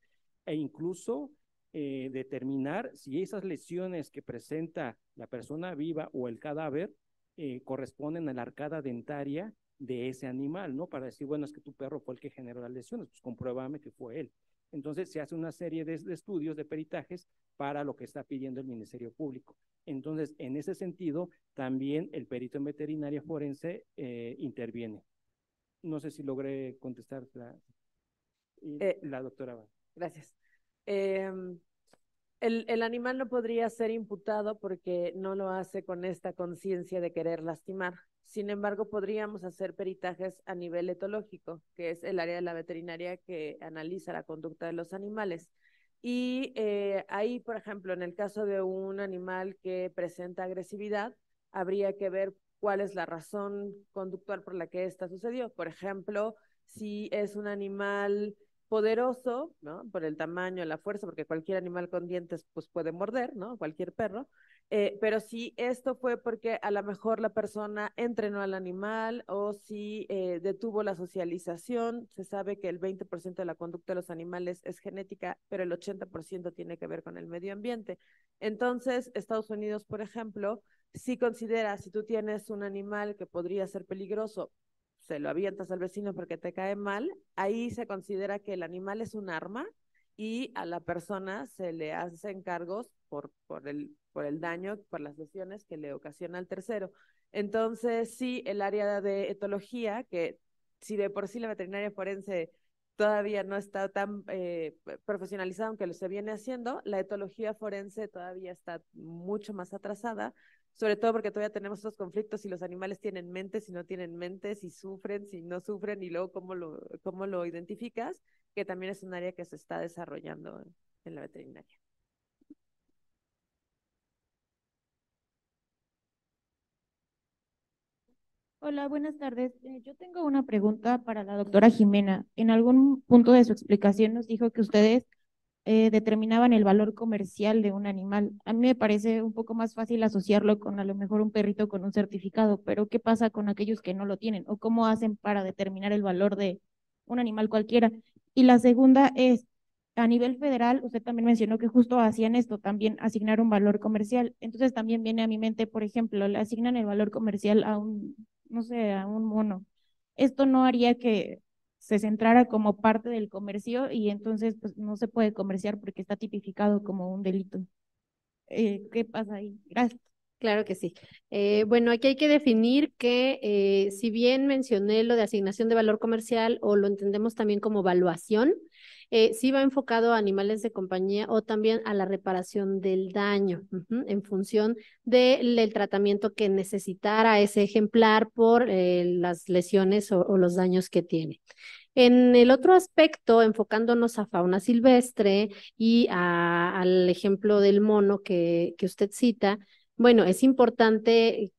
e incluso determinar si esas lesiones que presenta la persona viva o el cadáver corresponden a la arcada dentaria de ese animal, ¿no? Para decir, bueno, es que tu perro fue el que generó las lesiones, pues compruébame que fue él. Entonces se hace una serie de estudios, de peritajes para lo que está pidiendo el Ministerio Público. Entonces, en ese sentido, también el perito en veterinaria forense interviene. No sé si logré contestar la doctora. Gracias. El animal no podría ser imputado porque no lo hace con esta conciencia de querer lastimar. Sin embargo, podríamos hacer peritajes a nivel etológico, que es el área de la veterinaria que analiza la conducta de los animales. Y ahí, por ejemplo, en el caso de un animal que presenta agresividad, habría que ver cuál es la razón conductual por la que esta sucedió. Por ejemplo, si es un animal poderoso, ¿no? Por el tamaño, la fuerza, porque cualquier animal con dientes pues puede morder, ¿no? Cualquier perro. Pero si esto fue porque a lo mejor la persona entrenó al animal o si detuvo la socialización, se sabe que el 20% de la conducta de los animales es genética, pero el 80% tiene que ver con el medio ambiente. Entonces, Estados Unidos, por ejemplo, si considera, si tú tienes un animal que podría ser peligroso, se lo avientas al vecino porque te cae mal, ahí se considera que el animal es un arma y a la persona se le hacen cargos por el daño, por las lesiones que le ocasiona al tercero. Entonces, sí, el área de etología, que si de por sí la veterinaria forense todavía no está tan profesionalizado, aunque lo se viene haciendo. La etología forense todavía está mucho más atrasada, sobre todo porque todavía tenemos estos conflictos si los animales tienen mentes, si no tienen mentes, si sufren, si no sufren, y luego cómo lo identificas, que también es un área que se está desarrollando en la veterinaria. Hola, buenas tardes. Yo tengo una pregunta para la doctora Jimena. En algún punto de su explicación nos dijo que ustedes determinaban el valor comercial de un animal. A mí me parece un poco más fácil asociarlo con a lo mejor un perrito con un certificado, pero ¿qué pasa con aquellos que no lo tienen? ¿O cómo hacen para determinar el valor de un animal cualquiera? Y la segunda es, a nivel federal, usted también mencionó que justo hacían esto, también asignar un valor comercial. Entonces también viene a mi mente, por ejemplo, le asignan el valor comercial a un, no sé, a un mono. Esto no haría que se centrara como parte del comercio y entonces pues no se puede comerciar porque está tipificado como un delito. ¿Qué pasa ahí? Gracias. Claro que sí. Bueno, aquí hay que definir que si bien mencioné lo de asignación de valor comercial o lo entendemos también como valuación, sí va enfocado a animales de compañía o también a la reparación del daño, en función del tratamiento que necesitara ese ejemplar por las lesiones o los daños que tiene. En el otro aspecto, enfocándonos a fauna silvestre y al ejemplo del mono que usted cita, bueno, es importante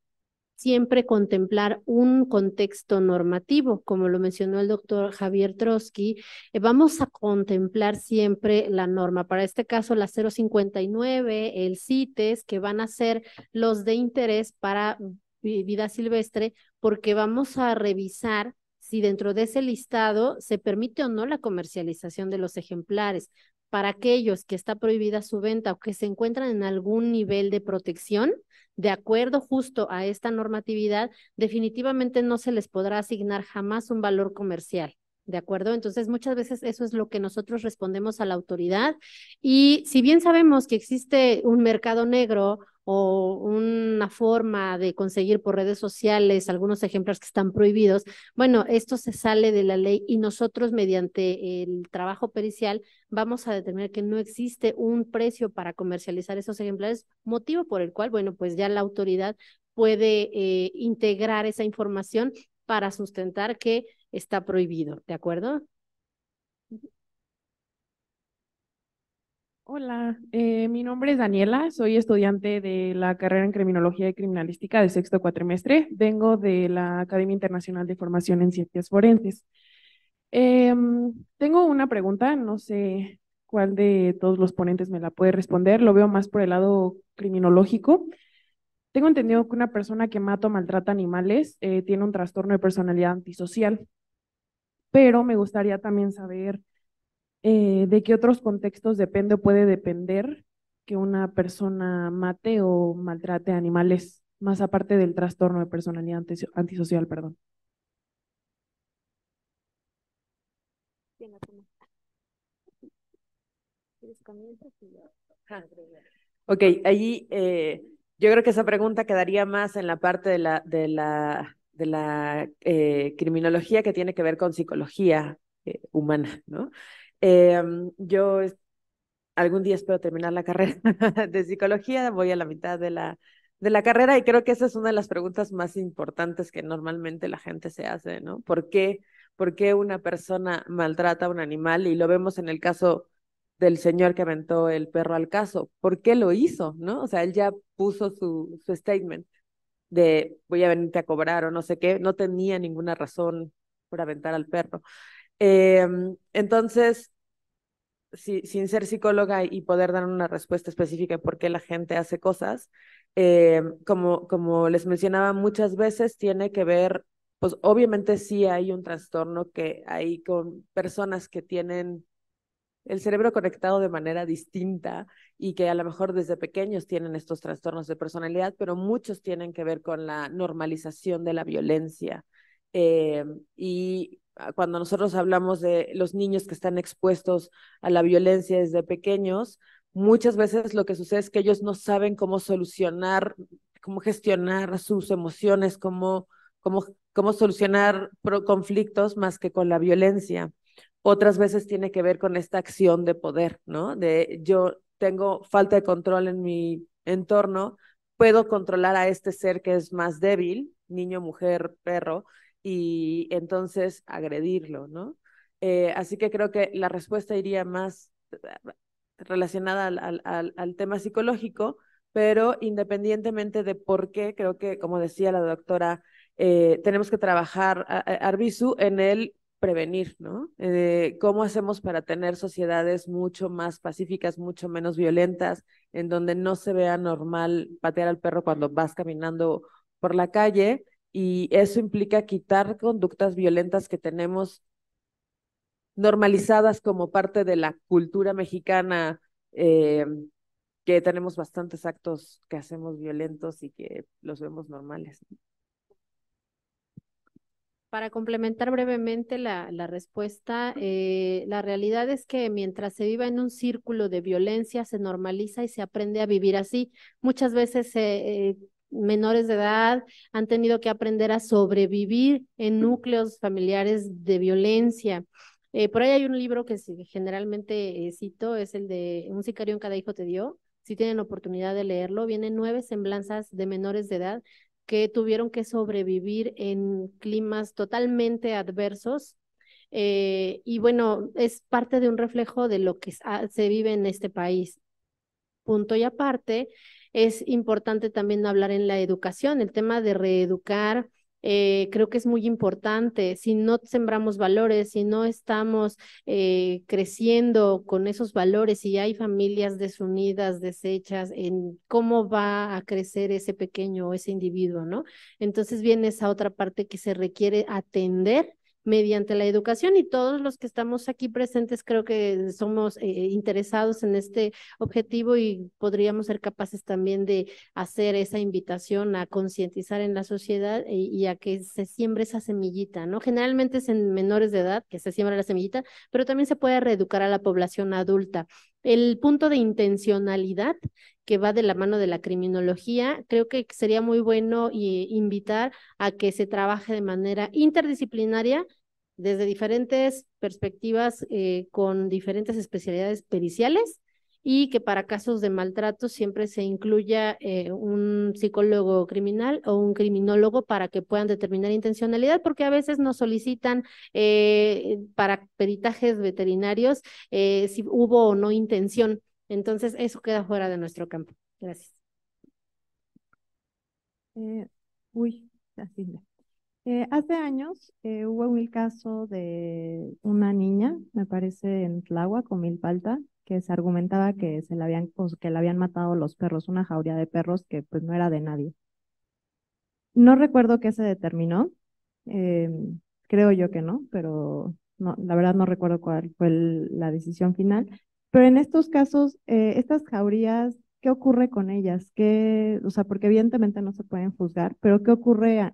siempre contemplar un contexto normativo, como lo mencionó el doctor Javier Trotsky. Vamos a contemplar siempre la norma, para este caso la 059, el CITES, que van a ser los de interés para vida silvestre, porque vamos a revisar si dentro de ese listado se permite o no la comercialización de los ejemplares. Para aquellos que está prohibida su venta o que se encuentran en algún nivel de protección, de acuerdo justo a esta normatividad, definitivamente no se les podrá asignar jamás un valor comercial. ¿De acuerdo? Entonces, muchas veces eso es lo que nosotros respondemos a la autoridad. Y si bien sabemos que existe un mercado negro o una forma de conseguir por redes sociales algunos ejemplares que están prohibidos, bueno, esto se sale de la ley y nosotros mediante el trabajo pericial vamos a determinar que no existe un precio para comercializar esos ejemplares, motivo por el cual, bueno, pues ya la autoridad puede integrar esa información para sustentar que está prohibido, ¿de acuerdo? Hola, mi nombre es Daniela, soy estudiante de la carrera en Criminología y Criminalística de sexto cuatrimestre. Vengo de la Academia Internacional de Formación en Ciencias Forenses. Tengo una pregunta, no sé cuál de todos los ponentes me la puede responder, lo veo más por el lado criminológico. Tengo entendido que una persona que mata o maltrata animales tiene un trastorno de personalidad antisocial, pero me gustaría también saber de qué otros contextos depende o puede depender que una persona mate o maltrate animales, más aparte del trastorno de personalidad antisocial, perdón. Ok, allí yo creo que esa pregunta quedaría más en la parte de la criminología que tiene que ver con psicología humana, ¿no? Yo algún día espero terminar la carrera de psicología, voy a la mitad de la carrera y creo que esa es una de las preguntas más importantes que normalmente la gente se hace, ¿no? ¿Por qué una persona maltrata a un animal? Y lo vemos en el caso del señor que aventó el perro al caso. ¿Por qué lo hizo, no? O sea, él ya puso su statement de voy a venirte a cobrar o no sé qué, no tenía ninguna razón por aventar al perro. Entonces, sin ser psicóloga y poder dar una respuesta específica de por qué la gente hace cosas, como les mencionaba, muchas veces tiene que ver, pues obviamente sí hay un trastorno que hay con personas que tienen el cerebro conectado de manera distinta y que a lo mejor desde pequeños tienen estos trastornos de personalidad, pero muchos tienen que ver con la normalización de la violencia. Y cuando nosotros hablamos de los niños que están expuestos a la violencia desde pequeños, muchas veces lo que sucede es que ellos no saben cómo solucionar, cómo gestionar sus emociones, cómo solucionar conflictos más que con la violencia. otras veces tiene que ver con esta acción de poder, ¿no? De yo tengo falta de control en mi entorno, puedo controlar a este ser que es más débil, niño, mujer, perro, y entonces agredirlo, ¿no? Así que creo que la respuesta iría más relacionada al tema psicológico, pero independientemente de por qué, creo que, como decía la doctora, tenemos que trabajar, Arbizu, en el prevenir, ¿no? ¿Cómo hacemos para tener sociedades mucho más pacíficas, mucho menos violentas, en donde no se vea normal patear al perro cuando vas caminando por la calle? Y eso implica quitar conductas violentas que tenemos normalizadas como parte de la cultura mexicana, que tenemos bastantes actos que hacemos violentos y que los vemos normales. Para complementar brevemente la respuesta, la realidad es que mientras se viva en un círculo de violencia, se normaliza y se aprende a vivir así. Muchas veces menores de edad han tenido que aprender a sobrevivir en núcleos familiares de violencia. Por ahí hay un libro que generalmente cito, es el de Un sicario en cada hijo te dio. Si tienen oportunidad de leerlo, vienen 9 semblanzas de menores de edad que tuvieron que sobrevivir en climas totalmente adversos. Y bueno, es parte de un reflejo de lo que se vive en este país. Punto y aparte, es importante también hablar en la educación, el tema de reeducar. Creo que es muy importante. Si no sembramos valores, si no estamos creciendo con esos valores y hay familias desunidas, deshechas, en cómo va a crecer ese pequeño o ese individuo, ¿no? Entonces viene esa otra parte que se requiere atender mediante la educación, y todos los que estamos aquí presentes creo que somos interesados en este objetivo y podríamos ser capaces también de hacer esa invitación a concientizar en la sociedad y a que se siembre esa semillita, ¿no? Generalmente es en menores de edad que se siembra la semillita, pero también se puede reeducar a la población adulta. El punto de intencionalidad que va de la mano de la criminología, creo que sería muy bueno invitar a que se trabaje de manera interdisciplinaria desde diferentes perspectivas, con diferentes especialidades periciales, y que para casos de maltrato siempre se incluya un psicólogo criminal o un criminólogo para que puedan determinar intencionalidad, porque a veces nos solicitan para peritajes veterinarios si hubo o no intención. Entonces, eso queda fuera de nuestro campo. Gracias. Así ya. Hace años hubo un caso de una niña, me parece en Tláhuac o Milpalta, que se argumentaba que que la habían matado los perros, una jauría de perros que pues no era de nadie. No recuerdo qué se determinó, creo yo que no, pero no, la verdad no recuerdo cuál fue la decisión final. Pero en estos casos, estas jaurías, ¿qué ocurre con ellas? O sea, porque evidentemente no se pueden juzgar, pero ¿qué ocurre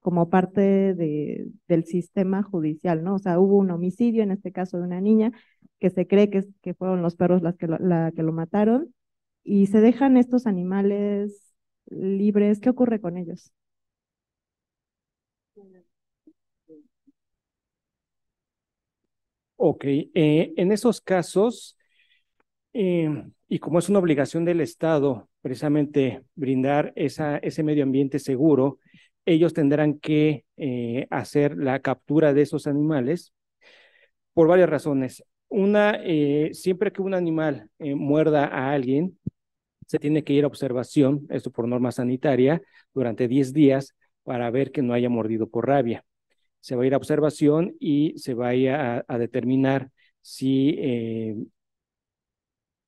como parte del sistema judicial, ¿no? O sea, hubo un homicidio, en este caso de una niña, que se cree que fueron los perros las que lo mataron, y se dejan estos animales libres. ¿Qué ocurre con ellos? Ok, en esos casos, y como es una obligación del Estado precisamente brindar ese medio ambiente seguro, ellos tendrán que hacer la captura de esos animales por varias razones. Una, siempre que un animal muerda a alguien, se tiene que ir a observación, esto por norma sanitaria, durante 10 días para ver que no haya mordido por rabia. Se va a ir a observación y se va a determinar si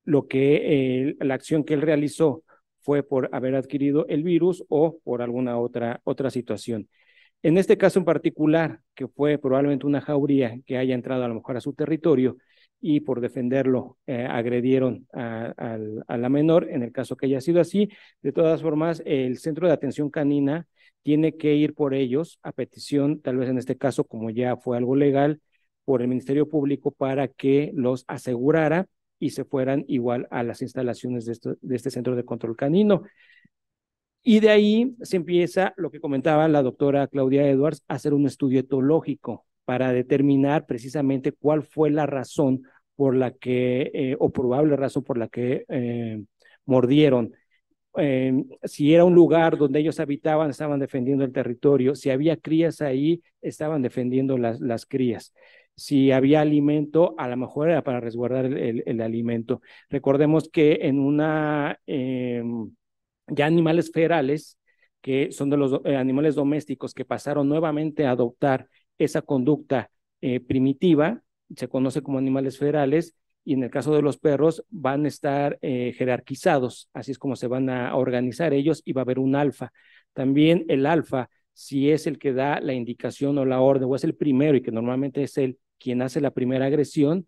la acción que él realizó fue por haber adquirido el virus o por alguna otra situación. En este caso en particular, que fue probablemente una jauría que haya entrado a lo mejor a su territorio y por defenderlo agredieron a la menor, en el caso que haya sido así, de todas formas, el Centro de Atención Canina tiene que ir por ellos a petición, tal vez en este caso, como ya fue algo legal, por el Ministerio Público para que los asegurara y se fueran igual a las instalaciones de este Centro de Control Canino. Y de ahí se empieza, lo que comentaba la doctora Claudia Edwards, a hacer un estudio etológico para determinar precisamente cuál fue la razón por la que, o probable razón por la que mordieron. Si era un lugar donde ellos habitaban, estaban defendiendo el territorio. Si había crías ahí, estaban defendiendo las crías. Si había alimento, a lo mejor era para resguardar el alimento. Recordemos que en ya animales ferales, que son de los animales domésticos que pasaron nuevamente a adoptar esa conducta primitiva, se conoce como animales ferales, y en el caso de los perros van a estar jerarquizados, así es como se van a organizar ellos y va a haber un alfa. También el alfa, si es el que da la indicación o la orden, o es el primero y que normalmente es él quien hace la primera agresión,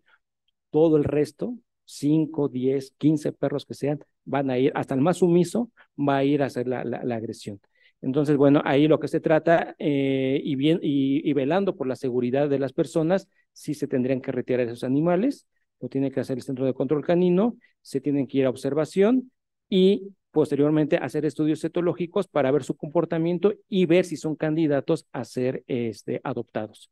todo el resto, 5, 10, 15 perros que sean, van a ir, hasta el más sumiso, va a ir a hacer la agresión. Entonces, bueno, ahí lo que se trata, y velando por la seguridad de las personas, sí se tendrían que retirar esos animales, lo tiene que hacer el Centro de Control Canino, se tienen que ir a observación y posteriormente hacer estudios etológicos para ver su comportamiento y ver si son candidatos a ser adoptados.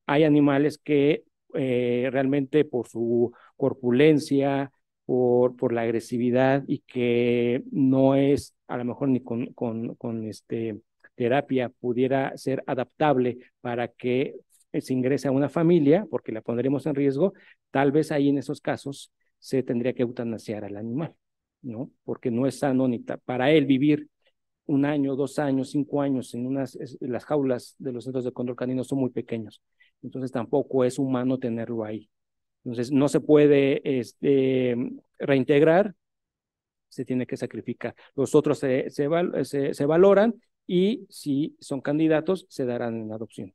Hay animales que realmente por su corpulencia, por la agresividad y que no es a lo mejor ni con terapia pudiera ser adaptable para que se ingrese a una familia, porque la pondremos en riesgo, tal vez ahí en esos casos se tendría que eutanasiar al animal, ¿no? Porque no es sano ni para él vivir 1 año, 2 años, 5 años en las jaulas de los centros de control canino son muy pequeños, entonces tampoco es humano tenerlo ahí. Entonces no se puede reintegrar, se tiene que sacrificar. Los otros se valoran y si son candidatos se darán en adopción.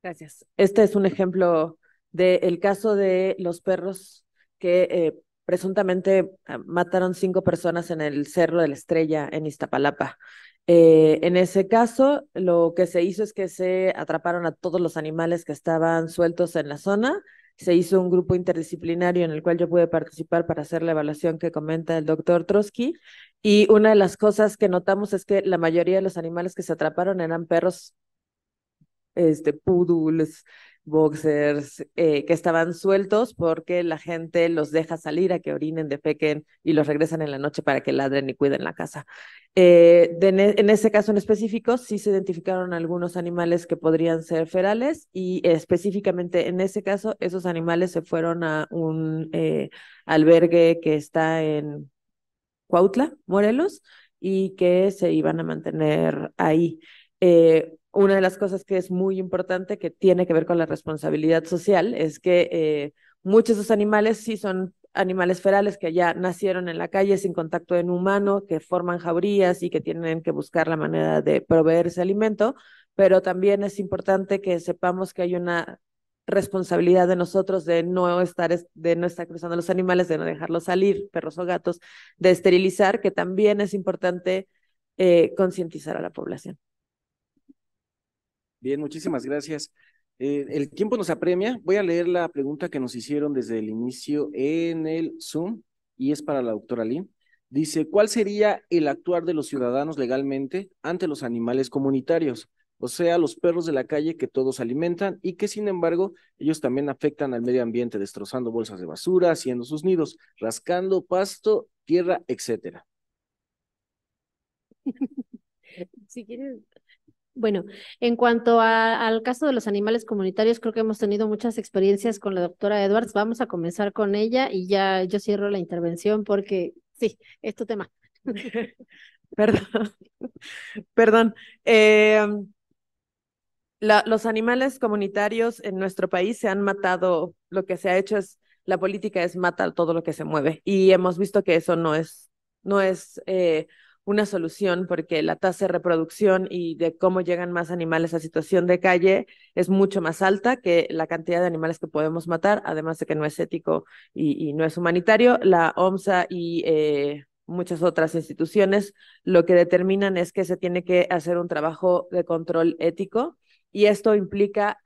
Gracias. Este es un ejemplo del caso de los perros que presuntamente mataron 5 personas en el Cerro de la Estrella en Iztapalapa. En ese caso, lo que se hizo es que se atraparon a todos los animales que estaban sueltos en la zona. Se hizo un grupo interdisciplinario en el cual yo pude participar para hacer la evaluación que comenta el doctor Trotsky. Y una de las cosas que notamos es que la mayoría de los animales que se atraparon eran perros poodles, boxers, que estaban sueltos porque la gente los deja salir a que orinen, defequen y los regresan en la noche para que ladren y cuiden la casa. En ese caso en específico, sí se identificaron algunos animales que podrían ser ferales y específicamente en ese caso, esos animales se fueron a un albergue que está en Cuautla, Morelos, y que se iban a mantener ahí. Una de las cosas que es muy importante, que tiene que ver con la responsabilidad social, es que muchos de esos animales sí son animales ferales que ya nacieron en la calle sin contacto en humano, que forman jaurías y que tienen que buscar la manera de proveer ese alimento, pero también es importante que sepamos que hay una responsabilidad de nosotros de no estar cruzando los animales, de no dejarlos salir, perros o gatos, de esterilizar, que también es importante concientizar a la población. Bien, muchísimas gracias. El tiempo nos apremia. Voy a leer la pregunta que nos hicieron desde el inicio en el Zoom y es para la doctora Lynn. Dice, ¿cuál sería el actuar de los ciudadanos legalmente ante los animales comunitarios? O sea, los perros de la calle que todos alimentan y que, sin embargo, ellos también afectan al medio ambiente, destrozando bolsas de basura, haciendo sus nidos, rascando pasto, tierra, etcétera. Si quieres. Bueno, en cuanto al caso de los animales comunitarios, creo que hemos tenido muchas experiencias con la doctora Edwards. Vamos a comenzar con ella y ya yo cierro la intervención porque sí, es tu tema. Perdón. Los animales comunitarios en nuestro país se han matado, lo que se ha hecho es, la política es matar todo lo que se mueve y hemos visto que eso no es una solución porque la tasa de reproducción y de cómo llegan más animales a situación de calle es mucho más alta que la cantidad de animales que podemos matar, además de que no es ético y no es humanitario. La OMSA y muchas otras instituciones lo que determinan es que se tiene que hacer un trabajo de control ético y esto implica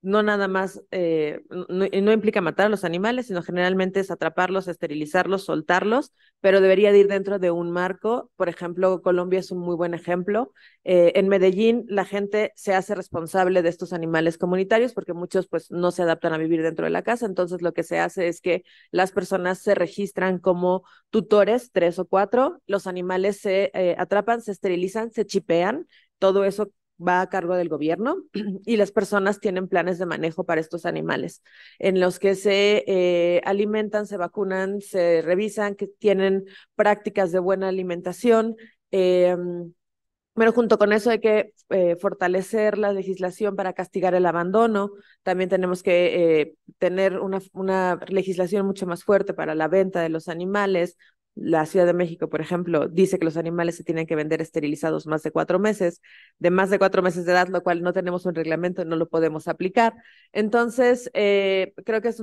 no nada más, no implica matar a los animales, sino generalmente es atraparlos, esterilizarlos, soltarlos, pero debería de ir dentro de un marco. Por ejemplo, Colombia es un muy buen ejemplo. En Medellín la gente se hace responsable de estos animales comunitarios porque muchos pues no se adaptan a vivir dentro de la casa, entonces lo que se hace es que las personas se registran como tutores, 3 o 4, los animales se atrapan, se esterilizan, se chipean, todo eso va a cargo del gobierno y las personas tienen planes de manejo para estos animales en los que se alimentan, se vacunan, se revisan, que tienen prácticas de buena alimentación. Pero junto con eso hay que fortalecer la legislación para castigar el abandono. También tenemos que tener una legislación mucho más fuerte para la venta de los animales. La Ciudad de México, por ejemplo, dice que los animales se tienen que vender esterilizados más de 4 meses, de más de 4 meses de edad, lo cual no tenemos un reglamento, no lo podemos aplicar. Entonces, creo que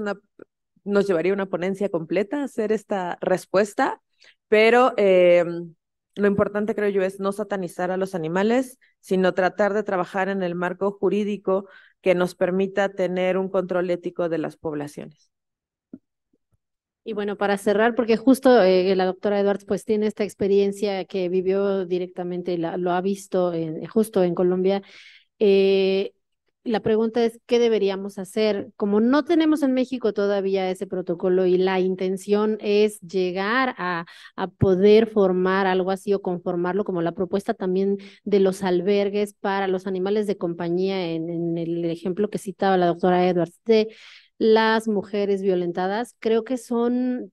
nos llevaría una ponencia completa hacer esta respuesta, pero lo importante, creo yo, es no satanizar a los animales, sino tratar de trabajar en el marco jurídico que nos permita tener un control ético de las poblaciones. Y bueno, para cerrar, porque justo la doctora Edwards pues tiene esta experiencia que vivió directamente, lo ha visto justo en Colombia. La pregunta es, ¿qué deberíamos hacer? Como no tenemos en México todavía ese protocolo y la intención es llegar a poder formar algo así o conformarlo, como la propuesta también de los albergues para los animales de compañía en el ejemplo que citaba la doctora Edwards de las mujeres violentadas, creo que son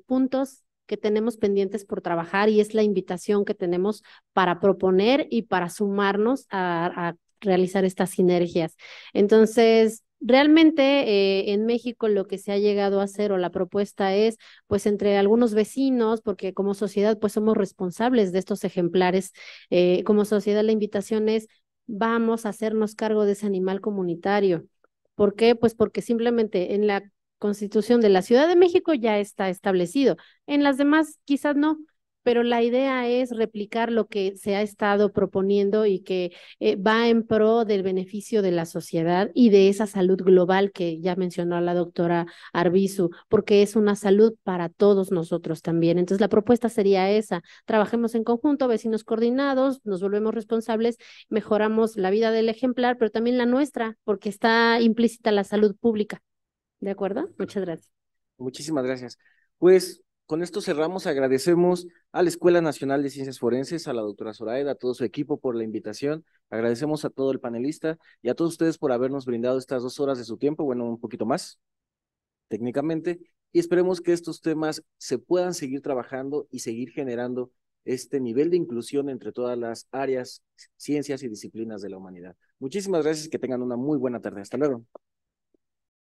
puntos que tenemos pendientes por trabajar y es la invitación que tenemos para proponer y para sumarnos a realizar estas sinergias. Entonces, realmente en México lo que se ha llegado a hacer o la propuesta es, pues entre algunos vecinos, porque como sociedad pues somos responsables de estos ejemplares, como sociedad la invitación es, vamos a hacernos cargo de ese animal comunitario. ¿Por qué? Pues porque simplemente en la Constitución de la Ciudad de México ya está establecido. En las demás quizás no, pero la idea es replicar lo que se ha estado proponiendo y que va en pro del beneficio de la sociedad y de esa salud global que ya mencionó la doctora Arbizu, porque es una salud para todos nosotros también. Entonces la propuesta sería esa, trabajemos en conjunto, vecinos coordinados, nos volvemos responsables, mejoramos la vida del ejemplar, pero también la nuestra, porque está implícita la salud pública. ¿De acuerdo? Muchas gracias. Muchísimas gracias. Pues con esto cerramos, agradecemos a la Escuela Nacional de Ciencias Forenses, a la doctora Zoraida, a todo su equipo por la invitación, agradecemos a todo el panelista y a todos ustedes por habernos brindado estas 2 horas de su tiempo, bueno, un poquito más, técnicamente, y esperemos que estos temas se puedan seguir trabajando y seguir generando este nivel de inclusión entre todas las áreas, ciencias y disciplinas de la humanidad. Muchísimas gracias y que tengan una muy buena tarde. Hasta luego.